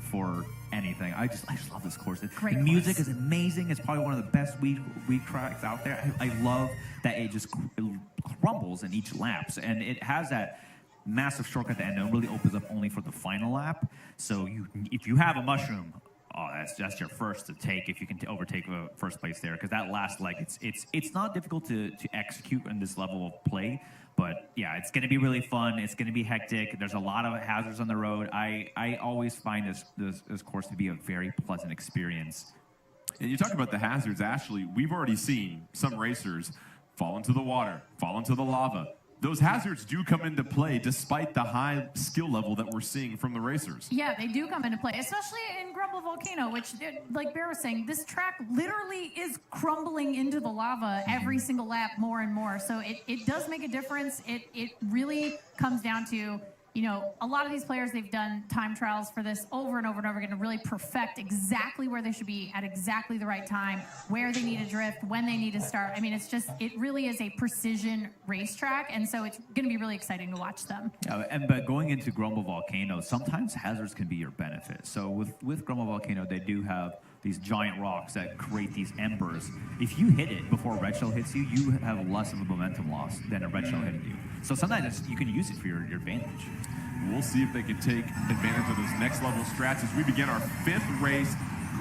for anything. I just love this course. Great the music course. is amazing. It's probably one of the best weed tracks out there. I love that it just crumbles in each laps, and it has that massive shortcut at the end. It really opens up only for the final lap. So if you have a mushroom, that's your first to take if you can overtake first place there, because that last leg it's not difficult to execute in this level of play. But yeah, it's going to be really fun. It's going to be hectic. There's a lot of hazards on the road. I always find this course to be a very pleasant experience. And you talk about the hazards, Ashley. We've already seen some racers fall into the water, fall into the lava. Those hazards do come into play despite the high skill level that we're seeing from the racers. Yeah, they do come into play, especially in Grumble Volcano, which, like Bear was saying, this track literally is crumbling into the lava every single lap more and more. So it does make a difference. It really comes down to, a lot of these players, they've done time trials for this over and over and over again to really perfect exactly where they should be at exactly the right time, where they need to drift, when they need to start. I mean, it really is a precision racetrack, and so it's going to be really exciting to watch them. But going into Grumble Volcano, sometimes hazards can be your benefit. So with Grumble Volcano, they do have these giant rocks that create these embers. If you hit it before red shell hits you, you have less of a momentum loss than a red shell hitting you. So sometimes you can use it for your advantage. We'll see if they can take advantage of those next level strats as we begin our 5th race,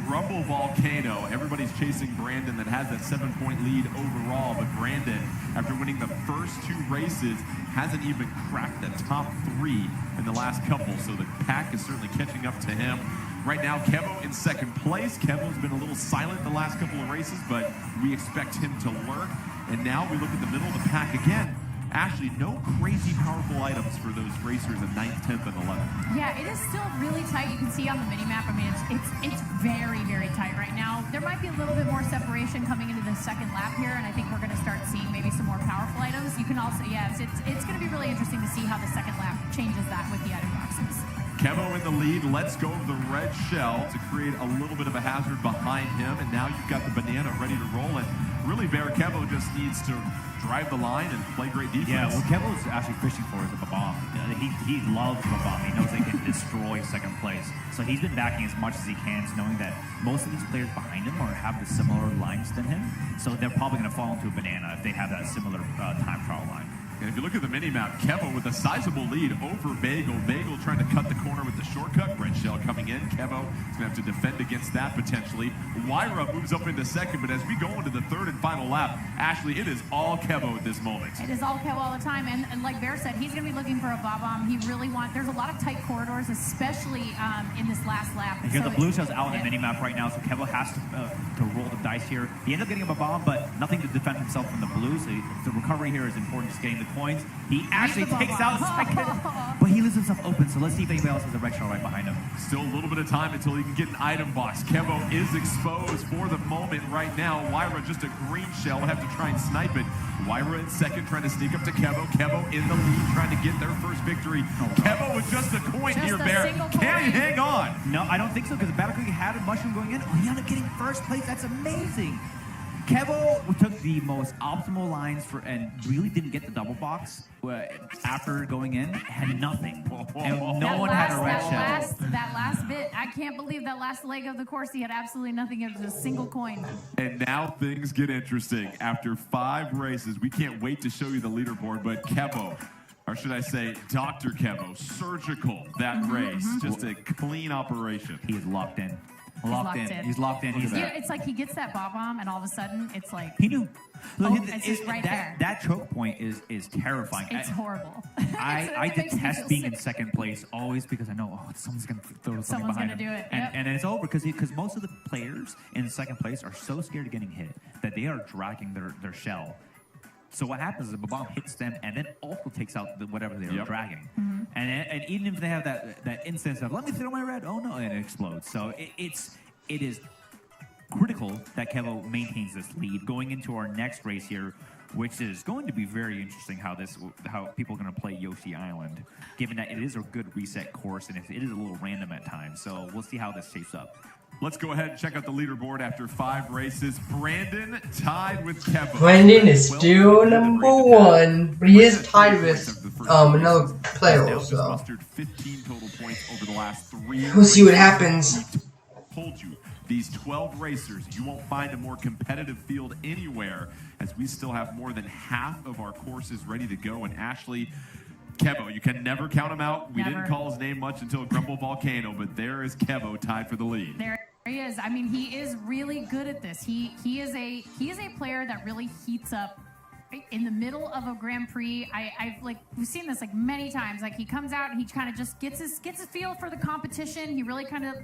Grumble Volcano. Everybody's chasing Brandon that has that 7-point lead overall, but Brandon, after winning the first 2 races, hasn't even cracked the top 3 in the last couple, so the pack is certainly catching up to him. Right now, Kevo in second place. Kevo's been a little silent the last couple of races, but we expect him to lurk. And now we look at the middle of the pack again. Ashley, no crazy powerful items for those racers in 9th, 10th, and 11th. Yeah, it is still really tight. You can see on the mini-map, I mean, it's very, very tight right now. There might be a little bit more separation coming into the second lap here, and I think we're going to start seeing maybe some more powerful items. You can also, it's going to be really interesting to see how the second lap changes that with the item boxes. Kevo in the lead, lets go of the red shell to create a little bit of a hazard behind him, and now you've got the banana ready to roll, and really Bear Kevo just needs to drive the line and play great defense. Yeah, what Kevo's actually fishing for is a bomb. He loves the bomb. He knows they can destroy second place. So he's been backing as much as he can, knowing that most of these players behind him have the similar lines than him. So they're probably going to fall into a banana if they have that similar time trial line. And if you look at the mini-map, Kevo with a sizable lead over Bagel. Bagel trying to cut the corner with the shortcut. Red shell coming in. Kevo is going to have to defend against that potentially. Wyra moves up into second, but as we go into the 3rd and final lap, Ashley, it is all Kevo at this moment. It is all Kevo all the time, and like Bear said, he's going to be looking for a bob-omb. He really there's a lot of tight corridors, especially in this last lap. You got the blue shells out on the mini-map right now, so Kevo has to roll the dice here. He ended up getting him a bomb, but nothing to defend himself from the blue, so the recovery here is important, just getting the coins. He actually takes out second, but he leaves himself open, so let's see if anybody else has a red shell right behind him. Still a little bit of time until he can get an item box. Kevo is exposed for the moment right now. Wyra just a green shell, will have to try and snipe it. Wyra in second, trying to sneak up to Kevo. Kevo in the lead, trying to get their first victory. Kevo with just a coin Just here, a Bear. single Can he coin. hang on? No, I don't think so, because the Battle Creek had a mushroom going in. Oh, he ended up getting first place. That's amazing. Kevo took the most optimal lines and really didn't get the double box after going in. Had nothing, and no one had a red shell. That last bit, I can't believe that last leg of the course. He had absolutely nothing. It was a single coin. And now things get interesting. After 5 races, we can't wait to show you the leaderboard, but Kevo, or should I say Dr. Kevo, surgical that race. Just a clean operation. He is locked in. He's locked in. It's like he gets that bob bomb, and all of a sudden, it's like he knew. It's just right there. That choke point is terrifying. It's horrible. I detest being in second place always because I know someone's going to throw something behind him. Someone's going to do it. And it's over because most of the players in second place are so scared of getting hit that they are dragging their shell. So what happens is the bomb hits them and then also takes out whatever they were dragging. And even if they have that instance of, let me throw my red, oh no, and it explodes. So it is critical that Kevo maintains this lead going into our next race here, which is going to be very interesting how people are going to play Yoshi Island, given that it is a good reset course and it is a little random at times. So we'll see how this shapes up. Let's go ahead and check out the leaderboard after 5 races. Brandon tied with Kevo. Brandon is still number 1, but he is tied with another player also. 15 total points over the last 3 We'll see what happens. Told you, these 12 racers, you won't find a more competitive field anywhere, as we still have more than half of our courses ready to go. And Ashley, Kevo, you can never count him out. We didn't call his name much until Grumble Volcano, but there is Kevo tied for the lead. There he is. I mean, he is really good at this. He is a player that really heats up in the middle of a Grand Prix. We've seen this like many times. Like he comes out and he kind of just gets his feel for the competition. He really kind of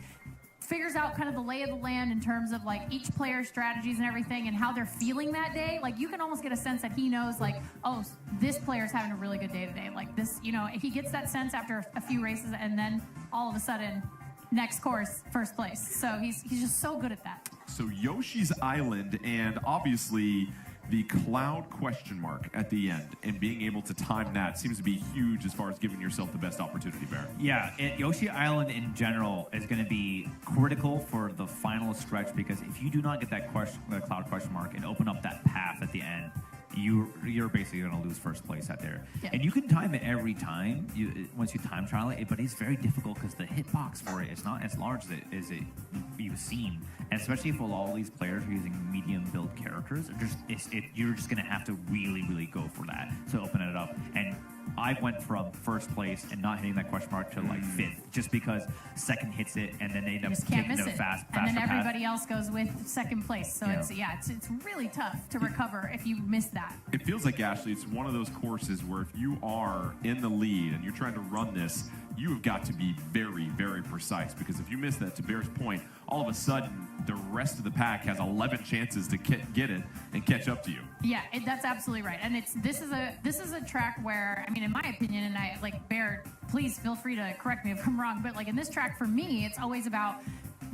figures out kind of the lay of the land in terms of like each player's strategies and everything and how they're feeling that day. Like you can almost get a sense that he knows like, oh, this player's having a really good day today. Like this, he gets that sense after a few races and then all of a sudden, next course, first place. So he's just so good at that. So Yoshi's Island and obviously the cloud question mark at the end and being able to time that seems to be huge as far as giving yourself the best opportunity, Bear. Yeah, Yoshi Island in general is going to be critical for the final stretch because if you do not get that cloud question mark and open up that path at the end, you're basically going to lose first place out there. Yeah. And you can time it every time once you time trial it, but it's very difficult because the hitbox for it is not as large as you've seen. And especially if all these players are using medium build characters, you're just going to have to really, really go for that to open it up. And I went from first place and not hitting that question mark to like 5th, just because second hits it and then they end up taking a faster and then everybody path. else goes with second place. So it's really tough to recover if you miss that. It feels like, Ashley, it's one of those courses where if you are in the lead and you're trying to run this, you have got to be very, very precise, because if you miss that, to Bear's point, all of a sudden the rest of the pack has 11 chances to get it and catch up to you. Yeah, that's absolutely right. And this is a track where, I mean, in my opinion, and I like Bear, please feel free to correct me if I'm wrong, but like in this track for me, it's always about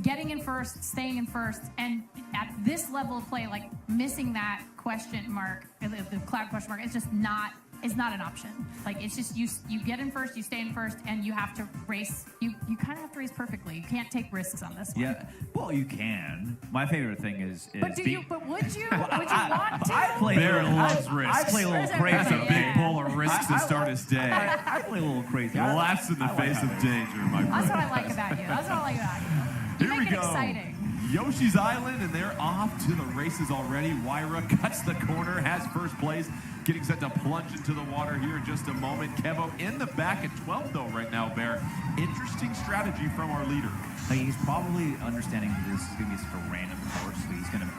getting in first, staying in first, and at this level of play, like missing that question mark, the cloud question mark, it's just not an option. Like it's just you get in first, you stay in first, and you have to race. You kind of have to race perfectly. You can't take risks on this one. Yeah, well, you can. My favorite thing is. But would you? Would you want to? I play Bear loves risks. I play a little crazy. That's a big bowl of risks to start his day. I play a little crazy. Laughs in the face of danger, my friend. That's what I like about you. That's what I like about you. You Here we make it go. exciting. Yoshi's Island, and they're off to the races already. Wyra cuts the corner, has first place, getting set to plunge into the water here in just a moment. Kevo in the back at 12th, though, right now, Bear. Interesting strategy from our leader. He's probably understanding that this is going to be such a random course, so he's going to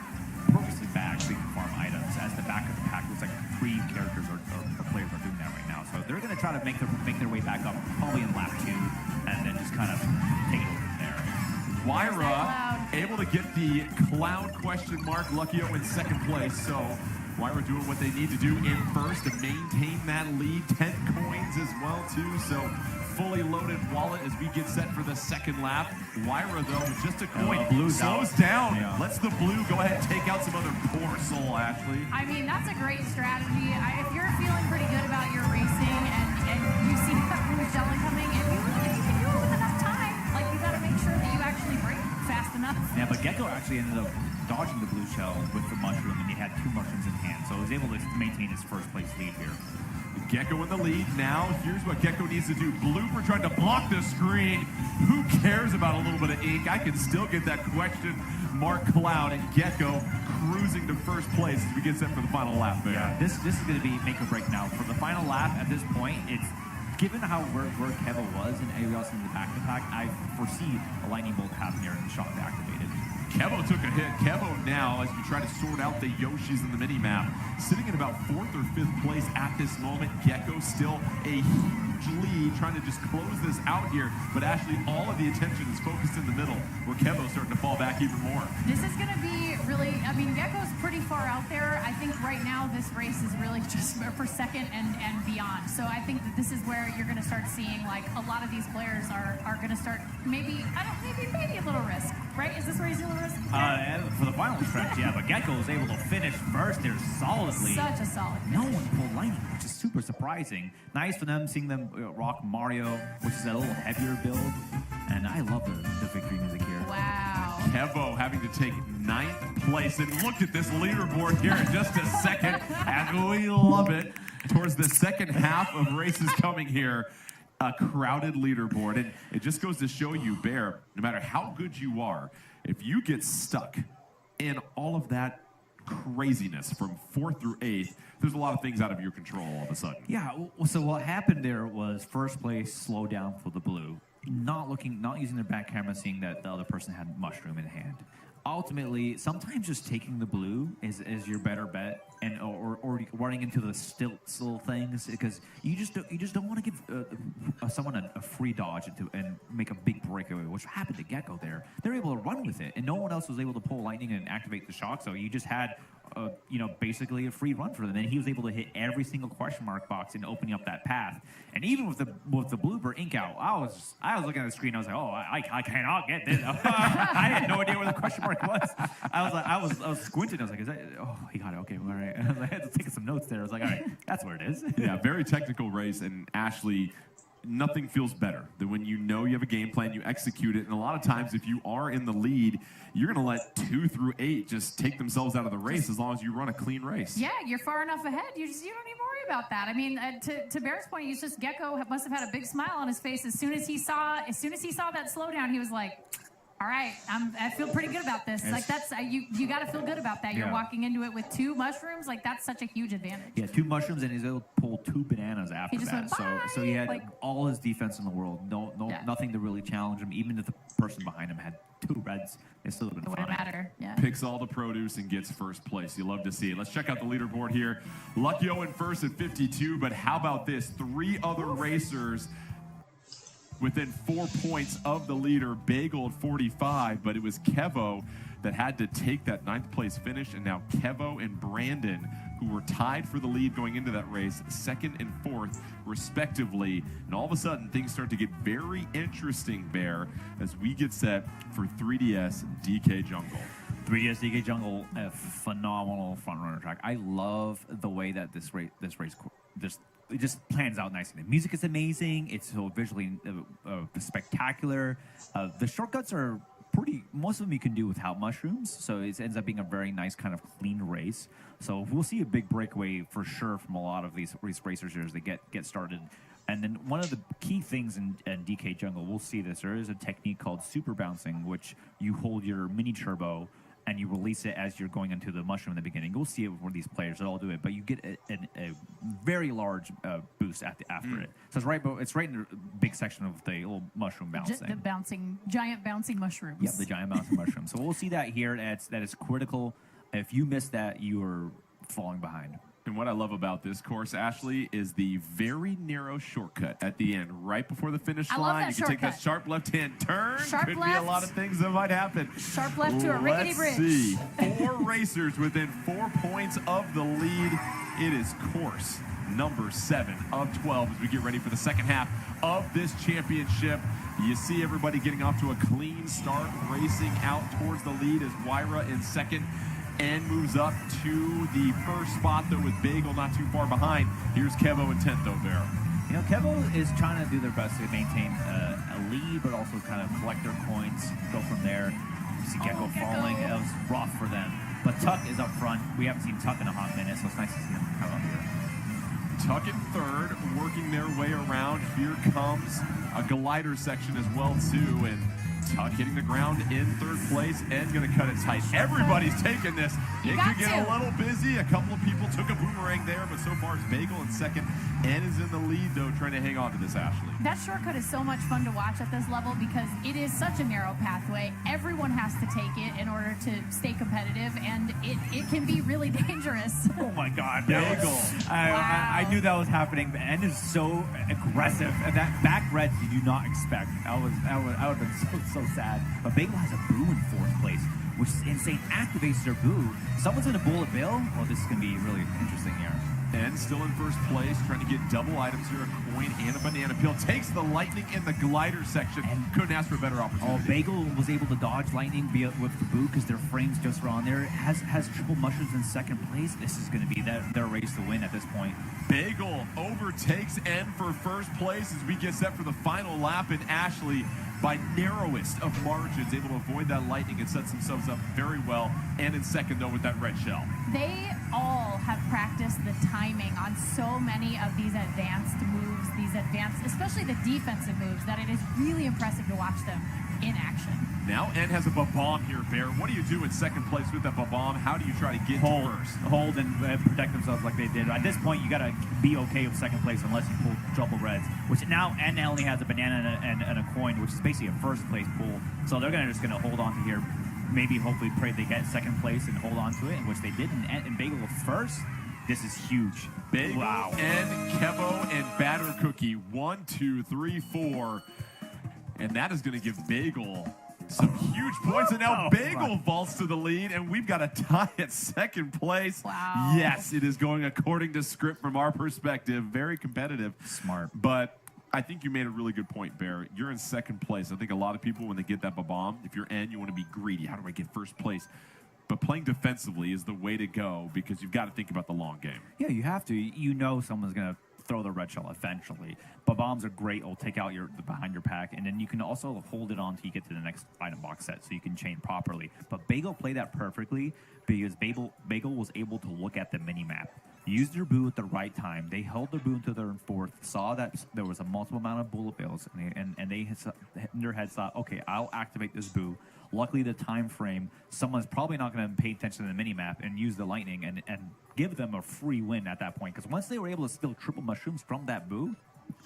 purposely back so he can farm items. As the back of the pack looks like 3 characters or players are doing that right now. So they're going to try to make their way back up, probably in lap 2, and then just kind of take it over from there. Wyra able to get the cloud question mark. Luckio in second place. So Wyra doing what they need to do in first to maintain that lead. 10 coins as well, too. So fully loaded wallet as we get set for the second lap. Wyra, though, with just a coin. Blue slows down. Yeah. Lets the blue go ahead and take out some other poor soul, Ashley. I mean, that's a great strategy. If you're feeling pretty good about your racing and you see that blue jelly coming, if you can do it with enough time, like you got to make sure that you actually brake fast enough. Yeah, but Gecko actually ended up dodging the blue shell with the mushroom, and he had 2 mushrooms in hand, so he was able to maintain his first place lead here. Gecko in the lead. Now, here's what Gecko needs to do. Blooper trying to block the screen. Who cares about a little bit of ink? I can still get that question mark cloud, and Gecko cruising to first place as we get set for the final lap there. Yeah, this is going to be make or break now. For the final lap at this point, it's given how where Kevo was and everybody else in the back of the pack, I foresee a lightning bolt happening here and shock activated. Kevo took a hit. Kevo now, as we try to sort out the Yoshis in the mini-map, sitting in about 4th or 5th place at this moment. Gecko still a huge lead, trying to just close this out here. But Ashley, all of the attention is focused in the middle, where Kevo's starting to fall back even more. This is going to be really, I mean, Gecko's pretty far out there. I think right now this race is really just for second and beyond. So I think that this is where you're going to start seeing, like, a lot of these players are going to start maybe a little risk, right? Is this where you see a little risk? For the final stretch, yeah, but Gecko was able to finish first there solidly. Such a solid finish. No one pulled lightning, which is super surprising. Nice for them, seeing them rock Mario, which is a little heavier build. And I love the victory music here. Wow. Kevo having to take 9th place. And look at this leaderboard here in just a second, and we love it. Towards the second half of races coming here, a crowded leaderboard. And it just goes to show you, Bear, no matter how good you are, if you get stuck in all of that craziness from 4th through 8th, there's a lot of things out of your control all of a sudden. Yeah, so what happened there was first place slowed down for the blue, not using their back camera, seeing that the other person had mushroom in hand. Ultimately, sometimes just taking the blue is your better bet, and or running into the still things, because you just don't want to give someone a free dodge and make a big breakaway, which happened to Gecko there. They're able to run with it, and no one else was able to pull lightning and activate the shock. So you just had basically a free run for them, and he was able to hit every single question mark box and opening up that path. And even with the blooper ink out, I was looking at the screen. I was like, oh, I cannot get this. I had no idea where the question mark was. I was squinting. I was like, is that? Oh, he got it. Okay, all right. I had to take some notes there. I was like, all right, that's where it is. Yeah, very technical race, and Ashley, nothing feels better than when you know you have a game plan, you execute it, and a lot of times if you are in the lead, you're going to let 2 through 8 just take themselves out of the race as long as you run a clean race. Yeah, you're far enough ahead. You don't even worry about that. I mean, to Bear's point, he's just Gecko must have had a big smile on his face as soon as he saw that slowdown. He was like, all right, I feel pretty good about this. Like, that's you got to feel good about that. You're walking into it with 2 mushrooms. Like, that's such a huge advantage. Yeah, 2 mushrooms, and he's able to pull 2 bananas after that. So he had all his defense in the world. Nothing to really challenge him. Even if the person behind him had 2 reds, it still would have been fun. It wouldn't matter. Yeah. Picks all the produce and gets first place. You love to see it. Let's check out the leaderboard here. Luckyo in first at 52, but how about this? 3 other racers within 4 points of the leader, Bagel at 45, but it was Kevo that had to take that 9th place finish, and now Kevo and Brandon, who were tied for the lead going into that race, 2nd and 4th, respectively. And all of a sudden, things start to get very interesting, Bear, as we get set for 3DS DK Jungle. 3DS DK Jungle, a phenomenal front runner track. I love the way that this race it just plans out nicely. The music is amazing. It's so visually spectacular. The shortcuts are most of them you can do without mushrooms, so it ends up being a very nice kind of clean race. So we'll see a big breakaway for sure from a lot of these racers here as they get started. And then one of the key things in DK Jungle, we'll see this, there is a technique called super bouncing, which you hold your mini turbo and you release it as you're going into the mushroom in the beginning. You'll see it with these players that all do it, but you get a very large boost after it. So it's right in the big section of the little mushroom bouncing. The giant bouncing mushrooms. Yep, the giant bouncing mushrooms. So we'll see that here. That is critical. If you miss that, you are falling behind. And what I love about this course, Ashley, is the very narrow shortcut at the end, right before the finish line. You can take that sharp left-hand turn. Could be a lot of things that might happen. Sharp left to a rickety bridge. Let's see. 4 racers within 4 points of the lead. It is course number 7 of 12 as we get ready for the second half of this championship. You see everybody getting off to a clean start, racing out towards the lead as Wyra in second. And moves up to the first spot, though, with Bagel not too far behind. Here's Kevo in 10th, though, Bear. You know, Kevo is trying to do their best to maintain a lead, but also kind of collect their coins, go from there. see Gecko falling. It was rough for them. But Tuck is up front. We haven't seen Tuck in a hot minute, so it's nice to see him come up here. Tuck in third, working their way around. Here comes a glider section as well, too. And Tuck hitting the ground in third place and going to cut it tight. Everybody's taking this. It could get a little busy. A couple of people took a boomerang there, but so far it's Bagel in second. N is in the lead, though, trying to hang on to this, Ashley. That shortcut is so much fun to watch at this level because it is such a narrow pathway. Everyone has to take it in order to stay competitive, and it can be really dangerous. Oh my God, Bagel. I knew that was happening. The end is so aggressive, and that back red you do not expect. I would have been so sad. But Bagel has a boo in fourth place, which is insane. Activates their boo. Someone's gonna bowl a bill. Well, this is gonna be really interesting here. And still in first place, trying to get double items here, a coin and a banana peel. Takes the lightning in the glider section. And couldn't ask for a better opportunity. Bagel was able to dodge lightning with the boo because their frames just were on there. Has triple mushrooms in second place. This is going to be their race to win at this point. Bagel overtakes N for first place as we get set for the final lap, and Ashley, by narrowest of margins, able to avoid that lightning and sets themselves up very well. And in second, though, with that red shell. They all have practiced the timing on so many of these advanced moves, especially the defensive moves, that it is really impressive to watch them in action. Now N has a bomb here, Bear. What do you do in second place with that bomb? How do you try to get to first? Hold and protect themselves like they did. At this point, you got to be okay with second place unless you pull double reds, which now N only has a banana and a coin, which is basically a first place pull. So they're just going to hold on to here. Maybe hopefully pray they get second place and hold on to it, which they did. And Bagel was first. This is huge. Bagel, wow. And Kevo and Batter Cookie. 1, 2, 3, 4. And that is going to give Bagel some huge points. And now Bagel vaults to the lead, and we've got a tie at second place. Wow. Yes, it is going according to script from our perspective. Very competitive. Smart. But I think you made a really good point, Bear. You're in second place. I think a lot of people, when they get that bomb, if you're N, you want to be greedy. How do I get first place? But playing defensively is the way to go because you've got to think about the long game. Yeah, you have to. You know someone's going to throw the red shell eventually. But bombs are great. It'll take out the behind your pack, and then you can also hold it on until you get to the next item box set so you can chain properly. But Bagel played that perfectly because Bagel was able to look at the mini-map. Used their boo at the right time. They held their boo until they're in fourth, saw that there was a multiple amount of bullet bills, and they in their heads thought, okay, I'll activate this boo. Luckily, the time frame, someone's probably not going to pay attention to the mini-map and use the lightning and give them a free win at that point. Because once they were able to steal triple mushrooms from that boo,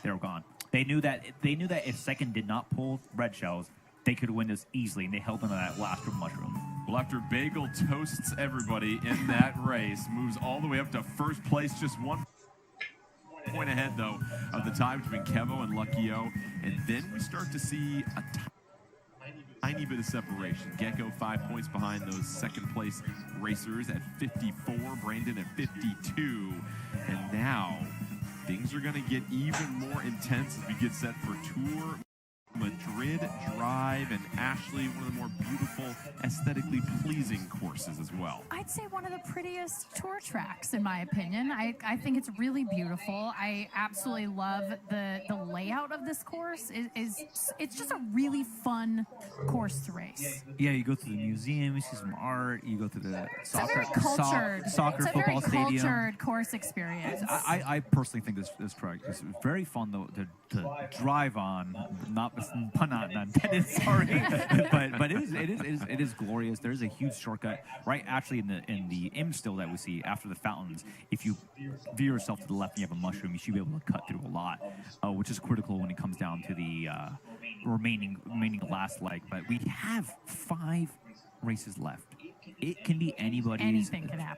they were gone. They knew that if second did not pull red shells, they could win this easily, and they held them to that last triple mushroom. Well, after Bagel toasts everybody in that race, moves all the way up to first place, just 1 point ahead, though, of the tie between Kevo and Lucky O. And then we start to see a tiny bit of separation. Gecko 5 points behind those second place racers at 54, Brandon at 52. And now things are going to get even more intense as we get set for Tour Madrid Drive, and Ashley, one of the more beautiful, aesthetically pleasing courses as well. I'd say one of the prettiest tour tracks, in my opinion. I think it's really beautiful. I absolutely love the layout of this course. It's just a really fun course to race. Yeah, you go to the museum, you see some art, you go to the soccer It's football a very stadium. Cultured course experience. I personally think this track is very fun though to drive on. Not pun not intended, sorry, but it is glorious. There's a huge shortcut right actually in the image still that we see after the fountains. If you veer yourself to the left and you have a mushroom, you should be able to cut through a lot, which is critical when it comes down to the remaining last leg. But we have 5 races left. It can be anybody's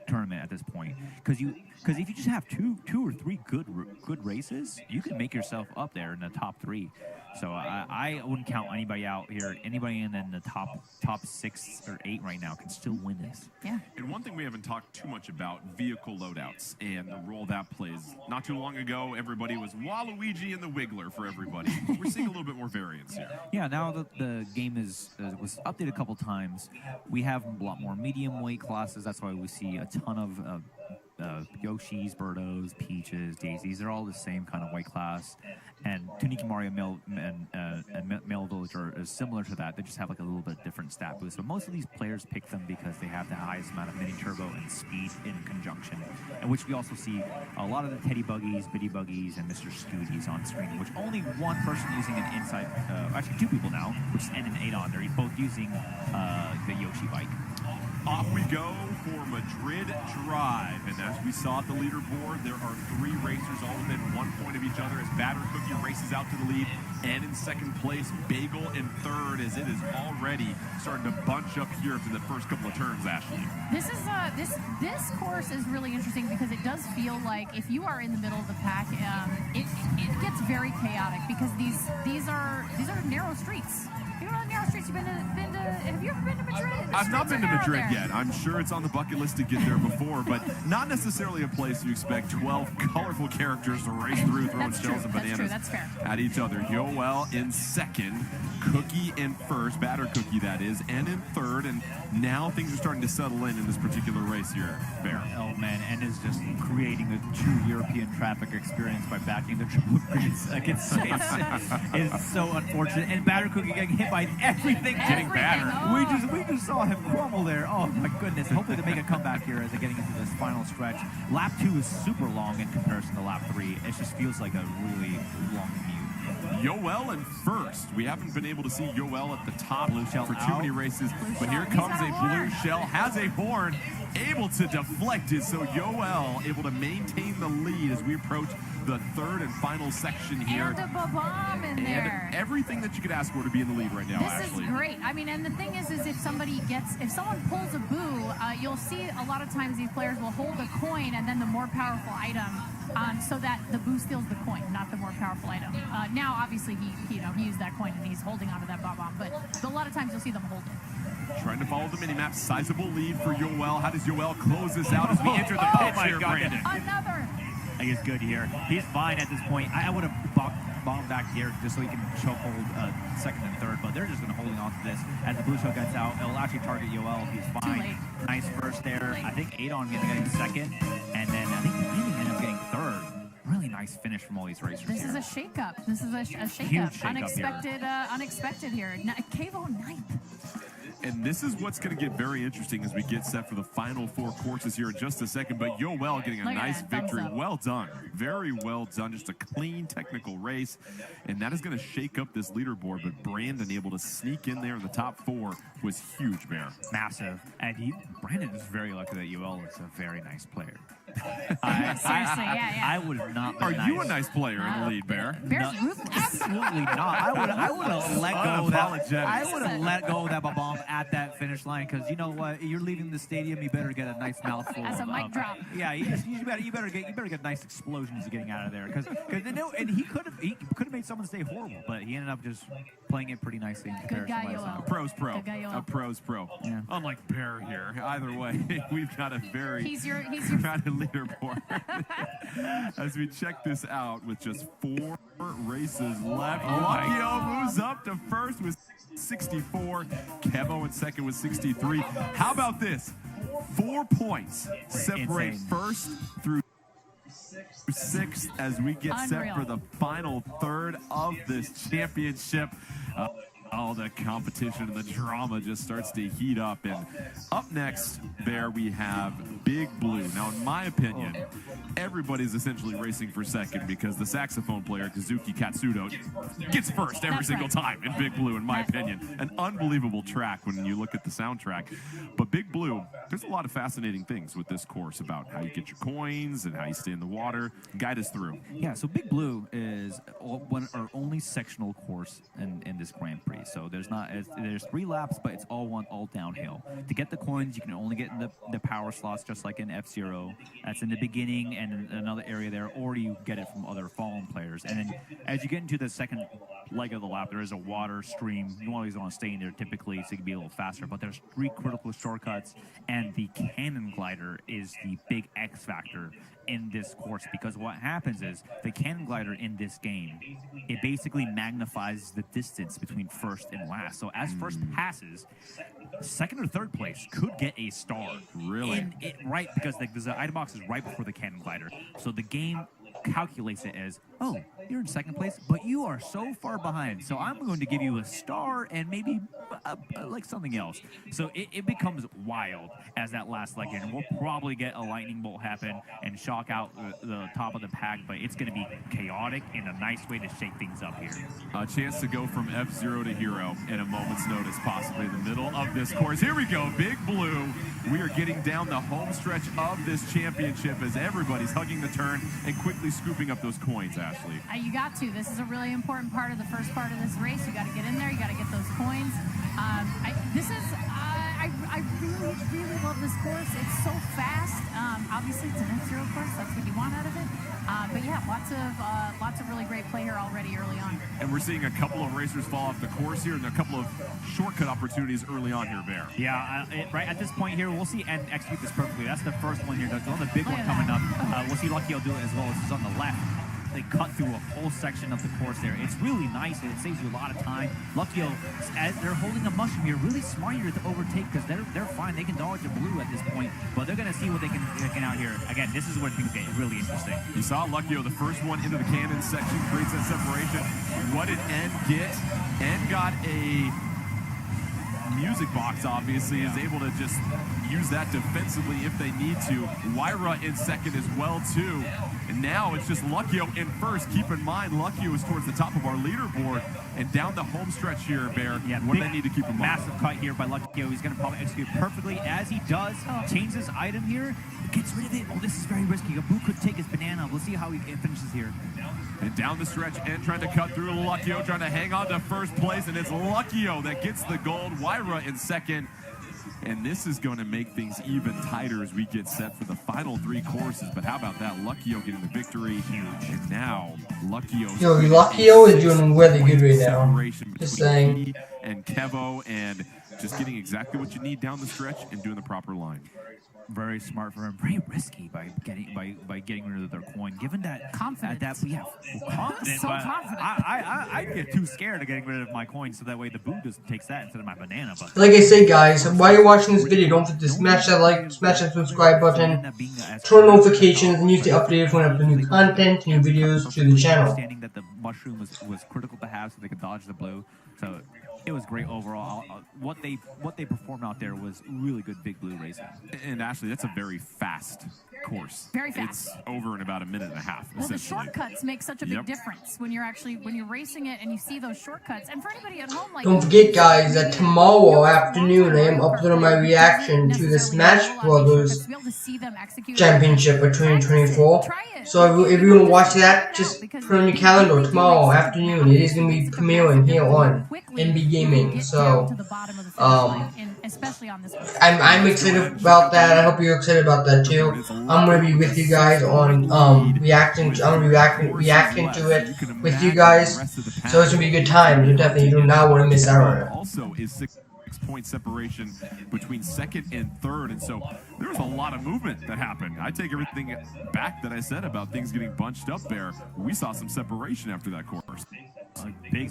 tournament at this point because if you just have two or three good races, you can make yourself up there in the top 3. So I wouldn't count anybody out here. Anybody in the top 6 or 8 right now can still win this. Yeah. And one thing we haven't talked too much about, vehicle loadouts and the role that plays. Not too long ago, everybody was Waluigi and the Wiggler for everybody. We're seeing a little bit more variance here. Yeah, now that the game was updated a couple times, we have a lot more medium weight classes. That's why we see a ton of Yoshis, Birdos, Peaches, Daisies. They're all the same kind of weight class. And Tuniki Mario and Male Village are similar to that. They just have like a little bit different stat boost. But most of these players pick them because they have the highest amount of mini turbo and speed in conjunction. And which we also see a lot of the Teddy Buggies, Bitty Buggies, and Mr. Scooties on screen, which only one person using an inside, actually 2 people now, which is N and 8 on. They're both using the Yoshi bike. Off we go for Madrid Drive. And as we saw at the leaderboard, there are 3 racers all within 1 point of each other as Batter Cookie races out to the lead. And in second place, Bagel in third, as it is already starting to bunch up here for the first couple of turns, Ashley. This is this course is really interesting because it does feel like if you are in the middle of the pack, it gets very chaotic because these are narrow streets. You know, narrow streets. You've have you ever been to Madrid? I've not been to Madrid yet. I'm sure it's on the bucket list to get there before, but not necessarily a place you expect 12 colorful characters to race through, throwing shells and bananas That's fair. at each other. Yoel in second, Cookie in first, Batter Cookie that is, and in third, and now things are starting to settle in this particular race here, Bear. Oh man, and is just creating a true European traffic experience by backing the triple grids against it's so unfortunate. And Batter Cookie getting hit by everything, getting battered. Oh. We just saw him crumble there. Oh my goodness. Hopefully they make a comeback here as they're getting into this final stretch. Lap 2 is super long in comparison to lap 3. It just feels like a really long commute. Yoel in first. We haven't been able to see Yoel at the top Blue shell for too out. many races, but shell. here He's comes got a a blue horn. shell, has a horn, able to deflect it. So Yoel able to maintain the lead as we approach the third and final section here. And a bomb in there. And everything that you could ask for to be in the lead right now, This Ashley. is great. I mean, and the thing is if someone pulls a boo, you'll see a lot of times these players will hold a coin and then the more powerful item, so that the boo steals the coin, not the more powerful item. Now, obviously, he used that coin and he's holding onto that bomb, but a lot of times you'll see them hold it. Trying to follow the minimap. Sizable lead for Yoel. How does Yoel close this out as we enter the pit my here, God. Brandon? Another. I think it's good here. He's fine at this point. I would have bombed back here just so he can chokehold second and third, but they're just going to holding on to this. As the blue shell gets out, it'll actually target Yoel. He's fine. late. Nice first there. I think Adon getting second, and then I think Brandon ended up getting third. Really nice finish from all these racers This here. is a shakeup. This is a Huge shakeup. shakeup here. Unexpected here. Cavo ninth. And this is what's going to get very interesting as we get set for the final 4 courses here in just a second. But Yoel getting a Look at nice that, thumbs victory. up. Well done. Very well done. Just a clean technical race. And that is going to shake up this leaderboard. But Brandon able to sneak in there in the top 4 was huge, Bear. Massive. And Brandon is very lucky that Yoel is a very nice player. Seriously, yeah. I would have not been Are nice. you a nice player in the lead, Bear? Bear's No, ruthless. absolutely not. I would have let go of that. Unapologetic. I would have let go of that bomb at that finish line because you know what? You're leaving the stadium. You better get a nice mouthful. That's a mic drop. Yeah, you better get a nice explosion as you're getting out of there because and he could have made someone stay horrible, but he ended up just playing it pretty nicely in comparison. guy, to what I saw. Yoel. Pro's pro. Good guy, Yoel. A pro's pro. Yeah. Unlike Bear here. Either way, we've got a very He's your crowded leaderboard. As we check this out with just 4 races left. Luckio moves up to first with 64. Kevo in second with 63. How about this? 4 points separate Insane. first through 6th as we get set Unreal. for the final third of this championship. All the competition and the drama just starts to heat up. And up next, there we have Big Blue. Now, in my opinion, everybody's essentially racing for second because the saxophone player, Kazuki Katsudo, gets first every That's single right. time in Big Blue, in my opinion. An unbelievable track when you look at the soundtrack. But Big Blue, there's a lot of fascinating things with this course about how you get your coins and how you stay in the water. Guide us through. Yeah, so Big Blue is our only sectional course in this Grand Prix. So there's 3 laps, but it's all downhill. To get the coins, you can only get in the power slots, just like in F-Zero. That's in the beginning and in another area there, or you get it from other fallen players. And then as you get into the second leg of the lap, there is a water stream. You always want to stay in there typically so you can be a little faster, but there's 3 critical shortcuts, and the cannon glider is the big X factor in this course because what happens is the cannon glider in this game, it basically magnifies the distance between first first and last. So as first passes, second or third place could get a star. Really? Right, because the item box is right before the cannon glider. So the game calculates it as, oh, you're in second place, but you are so far behind. So I'm going to give you a star and maybe like something else. So it becomes wild as that last leg in. We'll probably get a lightning bolt happen and shock out the top of the pack, but it's going to be chaotic and a nice way to shake things up here. A chance to go from F0 to Hero in a moment's notice, possibly in the middle of this course. Here we go, Big Blue. We are getting down the home stretch of this championship as everybody's hugging the turn and quickly scooping up those coins, Ashley. You got to. This is a really important part of the first part of this race. You got to get in there. You got to get those coins. I really, really love this course. It's so fast. Obviously, it's an F0 course. That's what you want out of it. But yeah, lots of really great play here already early on. And we're seeing a couple of racers fall off the course here and a couple of shortcut opportunities early on here, Bear. Yeah, right at this point here, we'll see and execute this perfectly. That's the first one here. There's another big one coming up. We'll see Lucky will do it as well. This is on the left. They cut through a whole section of the course there. It's really nice, and it saves you a lot of time. Luckyo, as they're holding a mushroom here, really smart here to overtake because they're fine. They can dodge a blue at this point, but they're going to see what they can out here. Again, this is where things get really interesting. You saw Luckyo, the first one into the cannon section, creates that separation. What did N get? N got a music box, obviously, is able to just use that defensively if they need to. Wyra in second as well, too. And now it's just Luckyo in first. Keep in mind, Luckyo is towards the top of our leaderboard. And down the home stretch here, Bear, yeah, what do they need to keep in mind? Massive cut here by Luckyo. He's going to probably execute perfectly as he does. Change this item here. Gets rid of it. Oh, this is very risky. Abu could take his banana. We'll see how he finishes here. And down the stretch, and trying to cut through Luckyo, trying to hang on to first place, and it's Luckyo that gets the gold. Wyra in second. And this is going to make things even tighter as we get set for the final three courses. But how about that? Luckyo getting the victory. Huge. And now, Luckyo. Yo, Luckyo is doing really good right now. Just saying. He and Kevo, and just getting exactly what you need down the stretch and doing the proper line. Very smart for him. Very risky by getting rid of their coin. Given that confident, confident. So confident. I get too scared of getting rid of my coin, so that way the boo just takes that instead of my banana. But like I say, guys, while you're watching this video, don't forget to smash that like, smash that subscribe button, turn on notifications, and use the updates when I upload new content, new videos to the channel. Understanding that the mushroom was critical to have, so they could dodge the blue. So it was great overall. What they performed out there was really good Big Blue racing. And Ashley, that's a very fast course. Very fast. It's over in about a minute and a half. Well, the shortcuts make such a big difference when you're racing it and you see those shortcuts. And for anybody at home, like, don't forget, guys, that tomorrow afternoon I am uploading my reaction to the Smash Brothers Championship for 2024. So if you want to watch that, just put on your calendar tomorrow afternoon. It is going to be premiering here on NB Gaming. So I'm excited about that. I hope you're excited about that too. I'm gonna be with you guys on reacting. I'm gonna be reacting to it with you guys. So it's gonna be a good time. You definitely do not want to miss out on it. Also is 6-point separation between second and third, and so there was a lot of movement that happened. I take everything back that I said about things getting bunched up there. We saw some separation after that course. Big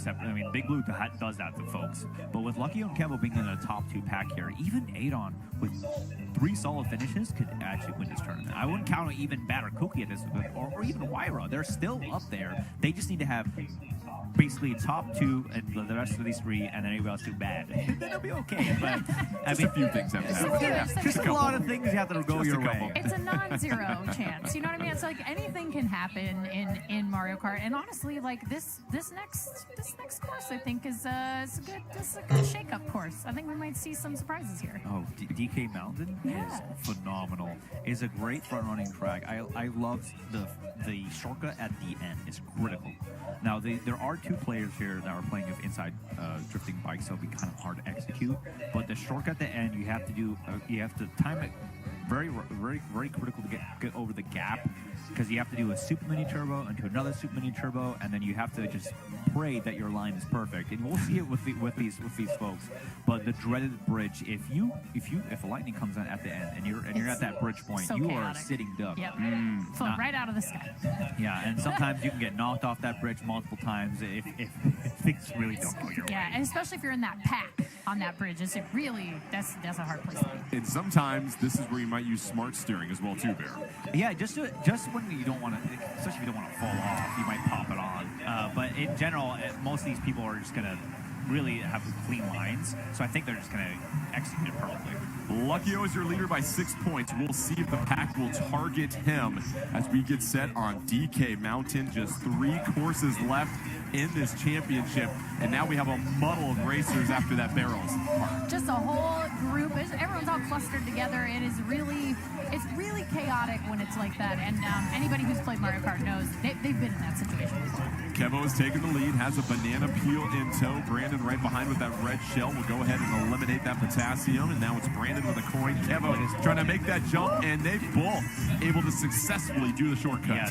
Blue does that to folks. But with Lucky and Kevo being in the top two pack here, even Adon with 3 solid finishes could actually win this tournament. I wouldn't count even Bad or Cookie at this, or even Wyra. They're still up there. They just need to have basically top 2 and the rest of these 3, and then anybody else too bad. Then it'll be okay. But a few things have to happen. Just a lot of things you have to go your way. It's a non-zero chance. You know what I mean? It's like anything can happen in Mario Kart. And honestly, like this next course, I think is a good shake-up course. I think we might see some surprises here. Oh, DK Mountain is phenomenal. It's a great front-running track. I love the shortcut at the end. It's critical. Now, there are 2 players here that are playing with inside drifting bikes, so it'll be kind of hard to execute. But the shortcut at the end, you have to time it very critical to get over the gap, because you have to do a super mini turbo into another super mini turbo, and then you have to just pray that your line is perfect. And we'll see it with these folks. But the dreaded bridge, if a lightning comes in at the end and you're at that bridge point, so you chaotic. are sitting duck. Yep. Right out of the sky. Yeah, and sometimes you can get knocked off that bridge multiple times if things really don't go your way. Yeah, and especially if you're in that pack on that bridge, that's a hard place to be. And sometimes this is where you might use smart steering as well too, Bear. Yeah, just when you don't want to, especially if you don't want to fall off, you might pop it on. But in general, most of these people are just gonna really have clean lines, so I think they're just gonna execute it perfectly. Luckyo is your leader by 6 points. We'll see if the pack will target him as we get set on DK Mountain. Just 3 courses left in this championship, and now we have a muddle of racers after that barrels part. Just a whole group. Everyone's all clustered together. It's really chaotic when it's like that. And anybody who's played Mario Kart knows they've been in that situation before. Kevo is taking the lead, has a banana peel in tow. Brandon right behind with that red shell will go ahead and eliminate that potassium. And now it's Brandon with a coin. Kevo is trying to make that jump, and they both able to successfully do the shortcut. Yeah,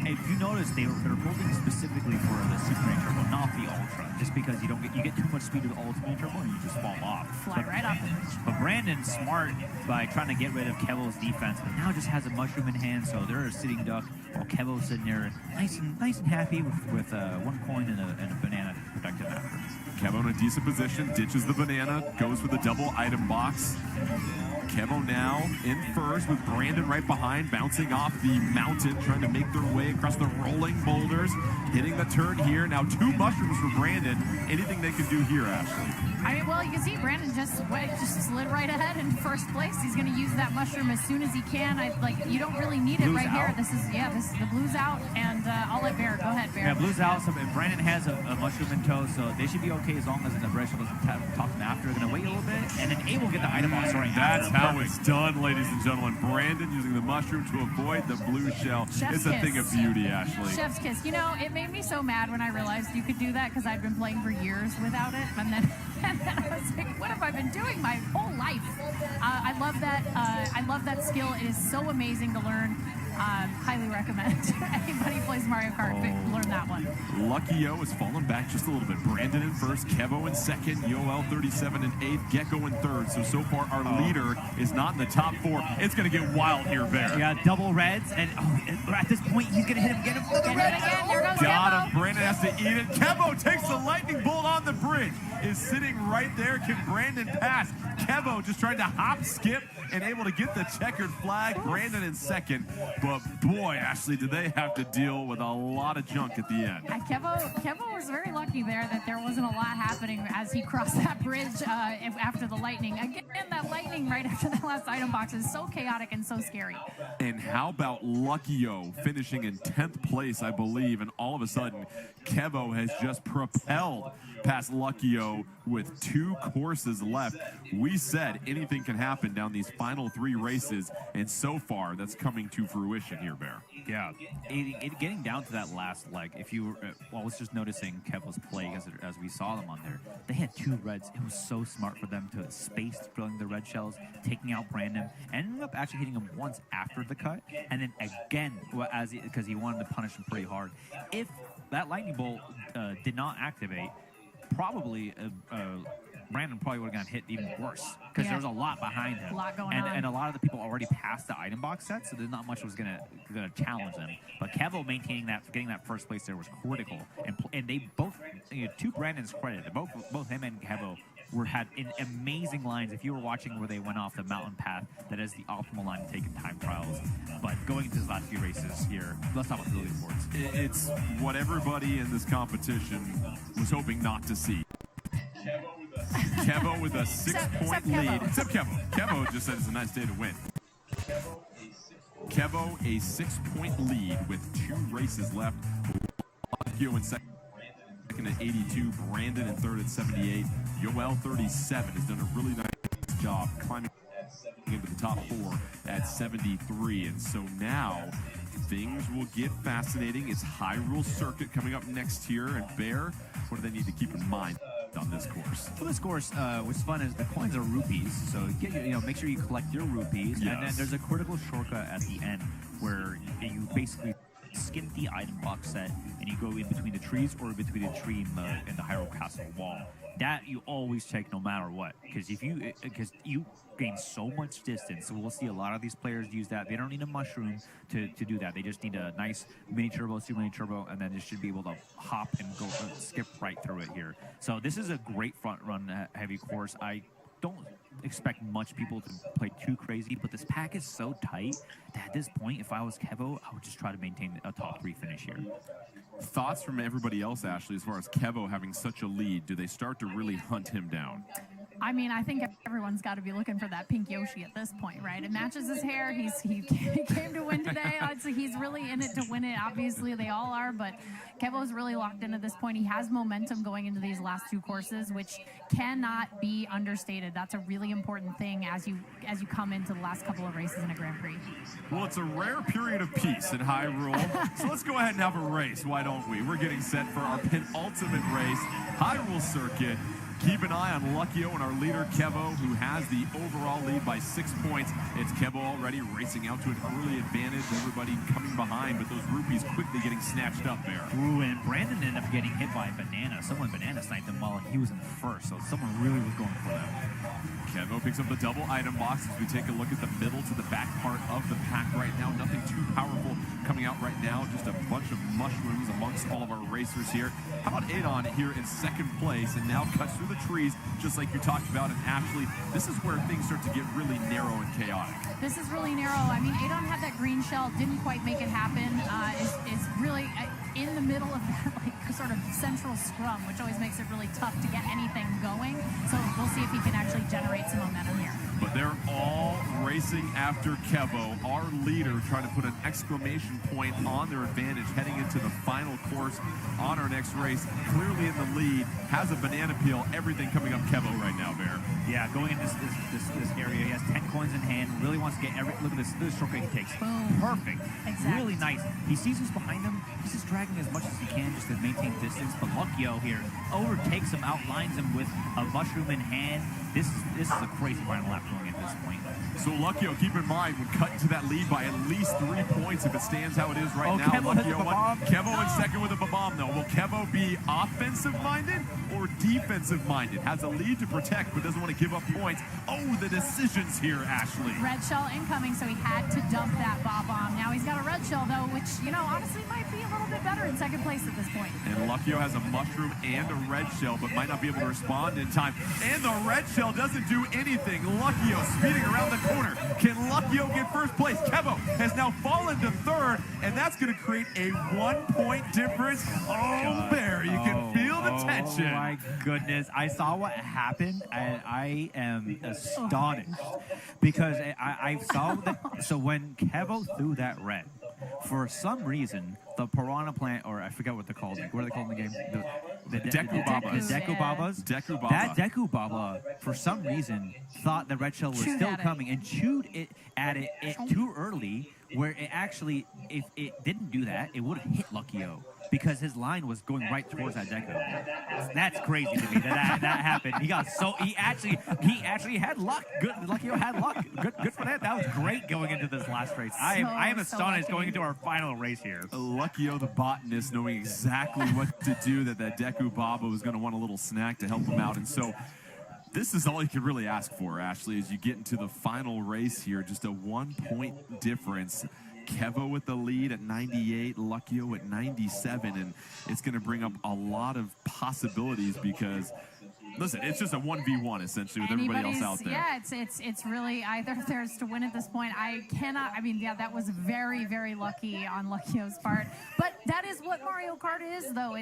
if you notice, they're building specifically for the Super Mini Turbo, not the Ultra, just because you get too much speed with the Ultra Mini Turbo and you just fall off. Fly right off the bridge. But Brandon's smart by trying to get rid of Kevo's defense, but now just has a mushroom in hand, so they're a sitting duck while Kevo's sitting there nice and happy with 1 coin and a banana to protect him after. Kevo in a decent position, ditches the banana, goes for the double item box. Kevo now in first with Brandon right behind, bouncing off the mountain, trying to make their way across the rolling boulders, hitting the turn here. Now 2 mushrooms for Brandon. Anything they can do here, Ashley? I mean, well, you can see Brandon just slid right ahead in first place. He's going to use that mushroom as soon as he can. You don't really need it Blue's right here. out. This is the blue's out, and I'll let Bear go ahead, Bear. Yeah, Blue's out, so Brandon has a mushroom in tow, so they should be okay as long as the red shell doesn't talk them after. They're going to wait a little bit, and then A will get the item box right That's after. how it's done, ladies and gentlemen. Brandon using the mushroom to avoid the blue shell. Chef's It's a kiss. thing of beauty, Ashley. Chef's kiss. You know, it made me so mad when I realized you could do that because I'd been playing for years without it, and then I was like, what have I been doing my whole life? I love that. I love that skill. It is so amazing to learn. Highly recommend anybody who plays Mario Kart learn that one. Luckyo has fallen back just a little bit. Brandon in first, Kevo in second, Yoel 37 in eighth, Gecko in third. So far our leader is not in the top 4. It's going to get wild here, Bear. Yeah, double reds, and at this point he's going to hit him again. Get hit again. There goes Got Kevo. him. Brandon has to eat it. Kevo takes the lightning bolt on the bridge. Is sitting right there. Can Brandon pass? Kevo just trying to hop, skip, and able to get the checkered flag. Brandon in second. But boy, Ashley, did they have to deal with a lot of junk at the end. Kevo was very lucky there that there wasn't a lot happening as he crossed that bridge after the lightning. Again, that lightning right after that last item box is so chaotic and so scary. And how about Luckyo finishing in 10th place, I believe, and all of a sudden, Kevo has just propelled past Luckyo with 2 courses left. We said anything can happen down these final 3 races, and so far, that's coming to fruition here, Bear. Yeah, getting down to that last leg, if you I was just noticing Kevo's play as we saw them on there. They had 2 reds. It was so smart for them to space filling the red shells, taking out Brandon, ended up actually hitting him once after the cut, and then again because he wanted to punish him pretty hard. If that lightning bolt did not activate, probably Brandon probably would have gotten hit even worse because there was a lot behind him. A lot going on. And a lot of the people already passed the item box set, so there's not much was gonna challenge them. But Kevo maintaining that, getting that first place there was critical. And they both, to Brandon's credit, both him and Kevo had amazing lines. If you were watching where they went off the mountain path, that is the optimal line to take in time trials. But going into these last few races here, let's talk about the leaderboards. It's what everybody in this competition was hoping not to see. Kevo with a 6-point lead. Except Kevo. Kevo just said it's a nice day to win. Kevo, a 6-point lead with 2 races left. Luckyo in second at 82. Brandon in third at 78. Yoel 37 has done a really nice job climbing into the top 4 at 73. And so now things will get fascinating. It's Hyrule Circuit coming up next here. And Bear, what do they need to keep in mind? on this course? For this course, what's fun is the coins are rupees, so make sure you collect your rupees, and then there's a critical shortcut at the end where you basically skim the item box set and you go in between the trees or between the tree and the Hyrule Castle wall. That you always check no matter what, because you gain so much distance. So we'll see a lot of these players use that. They don't need a mushroom to do that. They just need a nice mini turbo, super mini turbo, and then they should be able to hop and go skip right through it here. So this is a great front run heavy course. I don't expect much people to play too crazy, but this pack is so tight that at this point, if I was Kevo, I would just try to maintain a top 3 finish here. Thoughts from everybody else, Ashley, as far as Kevo having such a lead? Do they start to really hunt him down? I mean, I think everyone's got to be looking for that pink Yoshi at this point, right? It matches his hair. He came to win today. So he's really in it to win it. Obviously, they all are, but Kevo's really locked in at this point. He has momentum going into these last 2 courses, which cannot be understated. That's a really important thing as you come into the last couple of races in a Grand Prix. Well, it's a rare period of peace in Hyrule, so let's go ahead and have a race. Why don't we? We're getting set for our penultimate race, Hyrule Circuit. Keep an eye on Luckyo and our leader, Kevo, who has the overall lead by 6 points. It's Kevo already racing out to an early advantage. Everybody coming behind, but those rupees quickly getting snatched up there. Ooh, and Brandon ended up getting hit by a banana. Someone banana sniped him while he was in first, so someone really was going for that. Kevo picks up the double item box as we take a look at the middle to the back part of the pack right now. Nothing too powerful coming out right now, just a bunch of mushrooms amongst all of our racers here. How about Adon here in second place and now cuts through the trees, just like you talked about. And Ashley, this is where things start to get really narrow and chaotic. This is really narrow. I mean, Adon had that green shell, didn't quite make it happen. Is really in the middle of that sort of central scrum, which always makes it really tough to get anything going. So we'll see if he can actually generate some momentum here. But they're all racing after Kevo, our leader, trying to put an exclamation point on their advantage heading into the final course on our next race. Clearly in the lead, has a banana peel, everything coming up Kevo right now, Bear. Yeah, going in this area, he has 10 coins in hand, really wants to get look at this shortcut he takes. Boom. Perfect. Exactly. Really nice. He sees who's behind him, he's just dragging as much as he can just to maintain distance, but Luckyo here overtakes him, outlines him with a mushroom in hand. This is a crazy final lap going at this point. So Luckyo, keep in mind, would cut into that lead by at least 3 points if it stands how it is right now. Kevo hit the Luckyo bomb. Kevo in second with a bomb though. Will Kevo be offensive-minded or defensive-minded? Has a lead to protect, but doesn't want to give up points. Oh, the decisions here, Ashley. Red shell incoming, so he had to dump that bomb. Now he's got a red shell, though, which, honestly might be a little bit better in second place at this point. And Luckyo has a mushroom and a red shell, but might not be able to respond in time. And the red shell doesn't do anything. Luckyo speeding around the corner. Can Luckyo get first place? Kevo has now fallen to third, and that's going to create a 1-point difference. Oh, Bear, you can feel the tension. Oh, my goodness. I saw what happened, and I am astonished because I saw that. So when Kevo threw that red, for some reason, the piranha plant, or I forget what they're called. What are they called in the game? The Deku Babas. The Deku Babas. Deku Baba. That Deku Baba, for some reason, thought the red shell was still coming and chewed it at it too early, where it actually, if it didn't do that, it would have hit Luckyo because his line was going right towards that Deku. That's crazy to me that happened. He actually had luck. Good, Luckyo had luck. Good for that. That was great going into this last race. I am astonished going into our final race here. Luckyo the botanist knowing exactly what to do, that Deku Baba was going to want a little snack to help him out. And so this is all you could really ask for, Ashley, as you get into the final race here. Just a 1-point difference. Kevo with the lead at 98, Luckyo at 97, and it's going to bring up a lot of possibilities because, listen, it's just a 1v1 essentially with everybody else out there. Yeah, it's really either there's to win at this point. That was very, very lucky on Luckyo's part. But that is what Mario Kart is, though.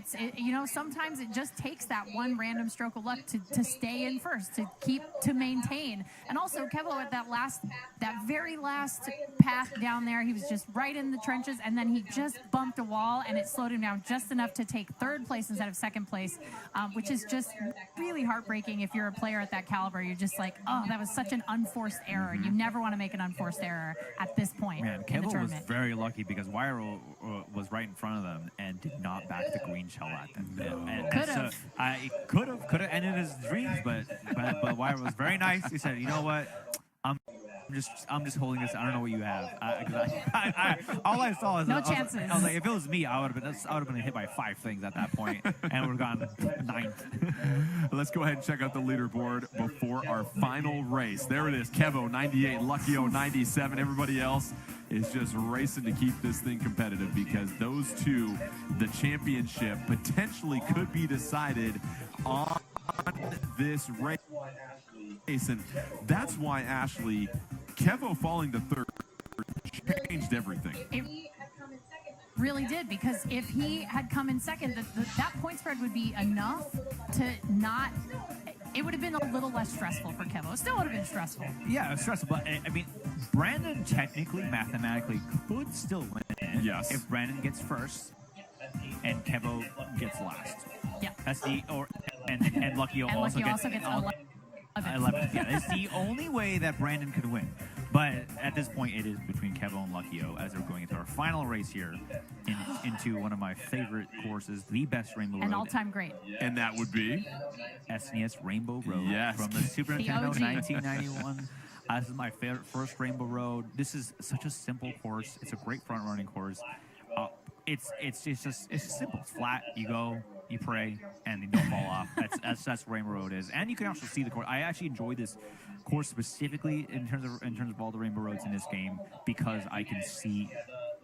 Sometimes it just takes that one random stroke of luck to stay in first, to maintain. And also Kevo at that very last path down there, he was just right in the trenches, and then he just bumped a wall, and it slowed him down just enough to take third place instead of second place, which is just really heartbreaking if you're a player at that caliber. You're just like, oh, that was such an unforced error. You never want to make an unforced error at this point Man, in the Kevo was tournament. very lucky because Wyra was right in front of them and did not back the green shell at them. And Could've. so, it could have ended his dreams, but Wyra was very nice. He said, "You know what? I'm just holding this. I don't know what you have." All I saw is No I was chances. I was like, if it was me, I would have been hit by 5 things at that point, and would have gone 9th. Let's go ahead and check out the leaderboard before our final race. There it is. Kevo 98, Luckyo 97. Everybody else is just racing to keep this thing competitive because those two, the championship, potentially could be decided on this race. And that's why, Ashley, Kevo falling to third changed everything. It really did, because if he had come in second, that point spread would be enough to not... It would have been a little less stressful for Kevo. It still would have been stressful. Yeah, it's stressful, but I mean, Brandon technically, mathematically, could still win. Yes. If Brandon gets first and Kevo gets last. Yeah. That's and Luckyo And also Luckyo gets also gets 11. Yeah, it's the only way that Brandon could win. But at this point, it is between Kevo and Luckyo as we're going into our final race here into one of my favorite courses, the best Rainbow Road. An all-time great. And that would be? SNES Rainbow Road Yes. from the Super The Nintendo OG. 1991. This is my favorite first Rainbow Road. This is such a simple course. It's a great front-running course. It's just simple. It's flat. You go, you pray, and you don't fall off. That's Rainbow Road is. And you can also see the course. I actually enjoy this course specifically in terms of all the Rainbow Roads in this game because I can see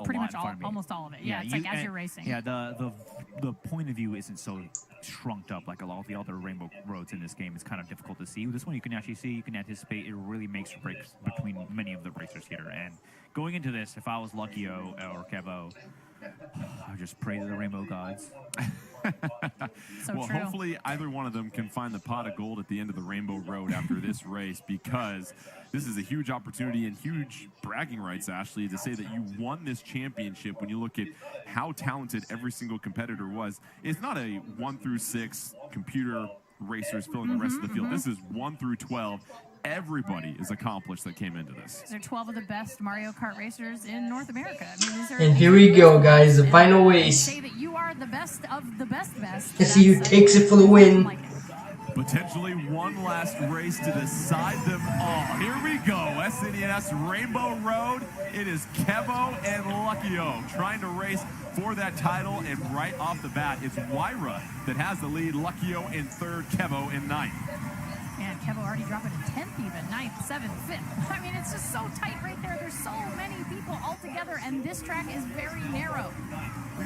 Pretty lot much in front of me. almost all of it. Yeah, it's like as you're racing. Yeah, the point of view isn't so shrunked up like a lot of the other Rainbow Roads in this game. It's kind of difficult to see. This one you can actually see, you can anticipate. It really makes or breaks between many of the racers here. And going into this, if I was Luckyo or Kevo, I would just pray to the Rainbow Gods. So Well, true. hopefully either one of them can find the pot of gold at the end of the Rainbow Road after this race, because this is a huge opportunity and huge bragging rights, Ashley, to say that you won this championship when you look at how talented every single competitor was. It's not a 1 through 6 computer racers filling the rest of the field. This is 1 through 12. Everybody is accomplished that came into this. These are 12 of the best Mario Kart racers in North America. I mean, these are, And here we go, guys, the final race. Say that you are the best of the best. Let's see who takes it for the win. Like it. Potentially one last race to decide them all. Here we go, SNES Rainbow Road. It is Kevo and Luckyo trying to race for that title, and right off the bat, it's Wyra that has the lead. Luckyo in third, Kevo in ninth. And Kevo already dropping to 10th even, 9th, 7th, 5th. I mean, it's just so tight right there. There's so many people all together, and this track is very narrow.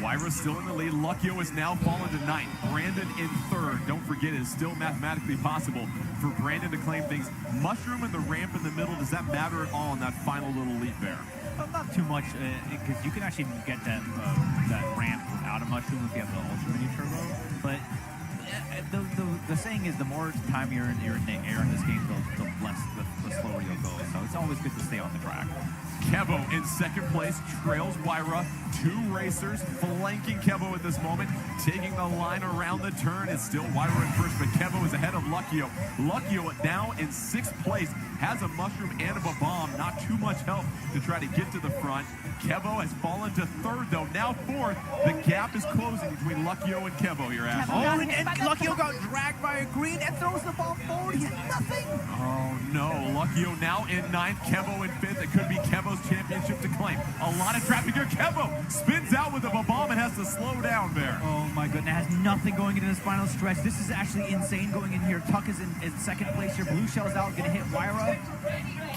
Wyra's still in the lead. Luckyo has now fallen to ninth. Brandon in third. Don't forget, it is still mathematically possible for Brandon to claim things. Mushroom and the ramp in the middle, does that matter at all in that final little leap there? Not too much, because you can actually get that ramp without a mushroom if you have the Ultra Mini Turbo. But the saying is, the more time you're in the air in this game, the slower you'll go. So it's always good to stay on the track. Kevo in second place, trails Wyra. 2 racers flanking Kevo at this moment, taking the line around the turn. It's still Wyra in first, but Kevo is ahead of Luckyo. Luckyo now in 6th place, has a mushroom and a bomb. Not too much help to try to get to the front. Kevo has fallen to 3rd, though. Now 4th. The gap is closing between Luckyo and Kevo here, Ash. Oh, and Luckyo got dragged by a green and throws the ball forward. He has nothing. Oh, no. Luckyo now in 9th, Kevo in 5th. It could be Kevo's championship to claim. A lot of traffic here. Kevo spins out with a bomb and has to slow down there. Oh my goodness, has nothing going into this final stretch. This is actually insane going in here. Tuck is in 2nd place here. Blue Shell's out, gonna hit Wyra.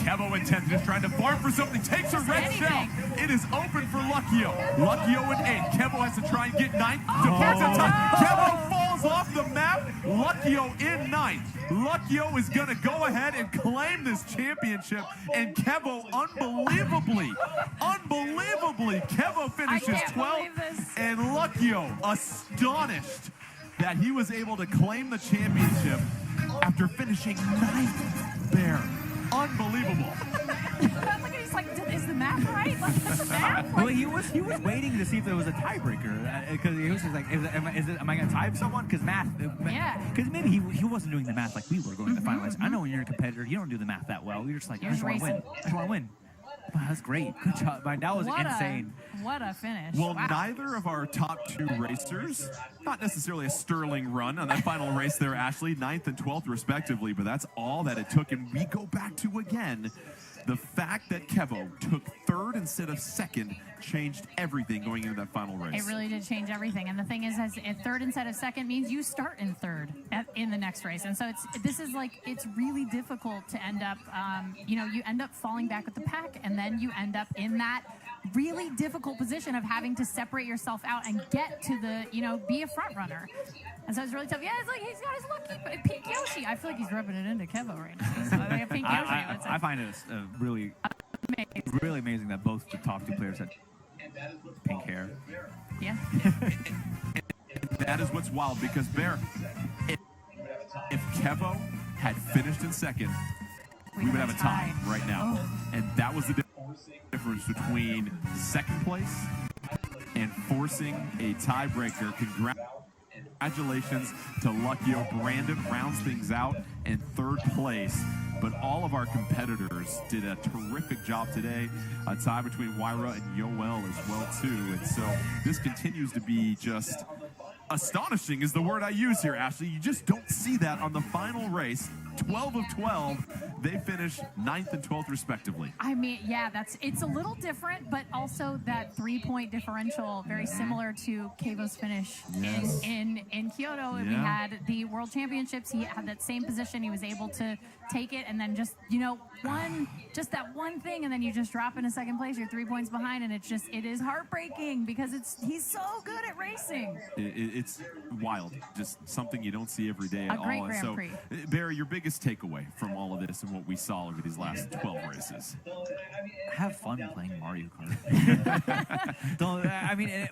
Kevo in 10th, just trying to farm for something. Takes a red shell. It is open for Luckyo. Luckyo in 8th. Kevo has to try and get 9th. Departs a ton. Kevo falls off the map. Luckyo in 9th. Luckyo is going to go ahead and claim this championship. And Kevo, unbelievably, Kevo finishes 12th. And Luckyo, astonished that he was able to claim the championship after finishing 9th there. Unbelievable. Look at he's like, is the math right? Like, what's the math? Well, he was waiting to see if there was a tiebreaker because he was just like, am I going to tie someone? Because math. Yeah. Because maybe he wasn't doing the math like we were going to the finals. I know when you're a competitor, you don't do the math that well. You're just like, I just want to win. I just want to win. Wow, that's great. Good job. That was insane. What a finish. Well, wow. neither of our top two racers, not necessarily a sterling run on that final race there, Ashley, 9th and 12th respectively, but that's all that it took. And we go back to, again, the fact that Kevo took 3rd instead of 2nd changed everything going into that final race. It really did change everything. And the thing is, as 3rd instead of 2nd means you start in 3rd in the next race. And so it's really difficult to end up, you end up falling back with the pack, and then you end up in that really difficult position of having to separate yourself out and get to the, be a front runner. And so it's really tough. Yeah, it's like he's got his lucky Pink Yoshi. I feel like he's rubbing it into Kevo right now. So like Pink Yoshi. I find it really amazing that both the top two players had pink hair. Yeah. That is what's wild because, Bear, if Kevo had finished in 2nd, we would have a tie right now. Oh. And that was the difference between 2nd place and forcing a tiebreaker. Congratulations to Luckyo. Brandon rounds things out in 3rd place. But all of our competitors did a terrific job today. A tie between Wyra and Yoel as well, too. And so this continues to be just astonishing is the word I use here, Ashley. You just don't see that on the final race. 12 of 12, they finished 9th and 12th respectively. I mean, yeah, it's a little different, but also that 3-point differential, very similar to Kevo's finish in Kyoto. Yeah. We had the World Championships. He had that same position. He was able to take it, and then just that one thing, and then you just drop into 2nd place. You're 3 points behind, and it is heartbreaking because he's so good at racing. It's wild, just something you don't see every day at all. Great Grand Prix. Barry, your biggest takeaway from all of this and what we saw over these last 12 races? Have fun playing Mario Kart.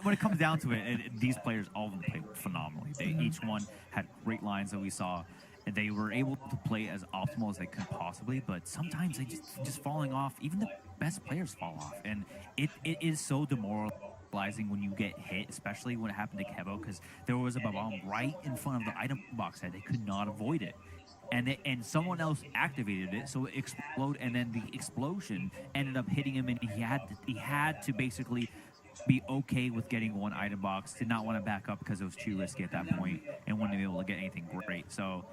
When it comes down to it, these players, all of them played phenomenally. Each one had great lines that we saw. And they were able to play as optimal as they could possibly, but sometimes they just falling off. Even the best players fall off, and it is so demoralizing when you get hit, especially when it happened to Kevo, because there was a bomb right in front of the item box head. They could not avoid it. And someone else activated it, so it exploded, and then the explosion ended up hitting him, and he had to basically be okay with getting one item box. Did not want to back up because it was too risky at that point, and wouldn't be able to get anything great. So.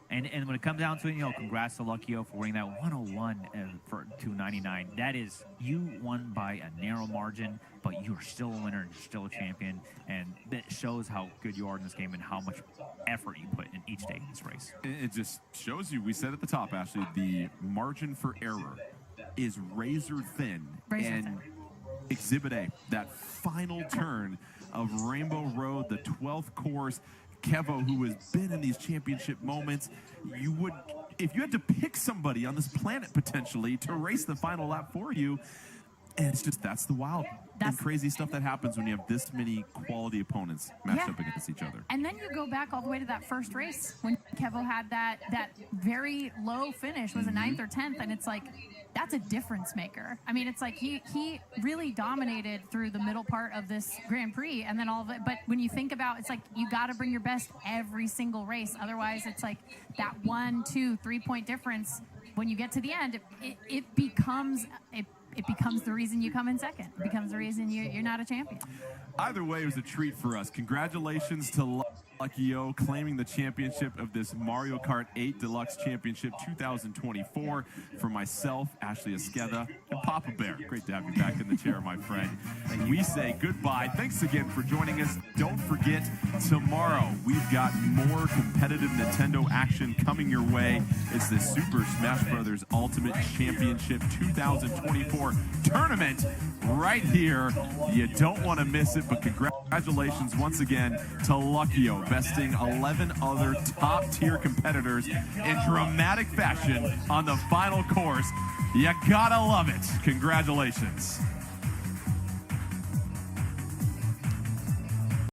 And when it comes down to it, congrats to Luckyo for winning that 101 for 299. That is, you won by a narrow margin, but you are still a winner and you're still a champion. And that shows how good you are in this game and how much effort you put in each day in this race. It just shows you, we said at the top, Ashley, the margin for error is razor thin. Exhibit A, that final turn of Rainbow Road, the 12th course, Kevo, who has been in these championship moments, if you had to pick somebody on this planet potentially to race the final lap for you, and that's the wild and crazy stuff that happens when you have this many quality opponents matched up against each other. And then you go back all the way to that first race when Kevo had that very low finish, was a 9th or 10th, and it's like, that's a difference maker. I mean, it's like he really dominated through the middle part of this Grand Prix, and then all of it. But when you think about, it's like you got to bring your best every single race. Otherwise, it's like that 1, 2, 3 point difference. When you get to the end, it becomes the reason you come in 2nd. It becomes the reason you're not a champion. Either way, it was a treat for us. Congratulations to Luckyo claiming the championship of this Mario Kart 8 Deluxe Championship 2024. For myself, Ashley Esqueda, and Papa Bear. Great to have you back in the chair, my friend. And we say goodbye. Thanks again for joining us. Don't forget, tomorrow we've got more competitive Nintendo action coming your way. It's the Super Smash Bros. Ultimate Championship 2024 tournament right here. You don't want to miss it, but congratulations once again to Luckyo, besting 11 other top-tier competitors in dramatic fashion on the final course. You gotta love it. Congratulations.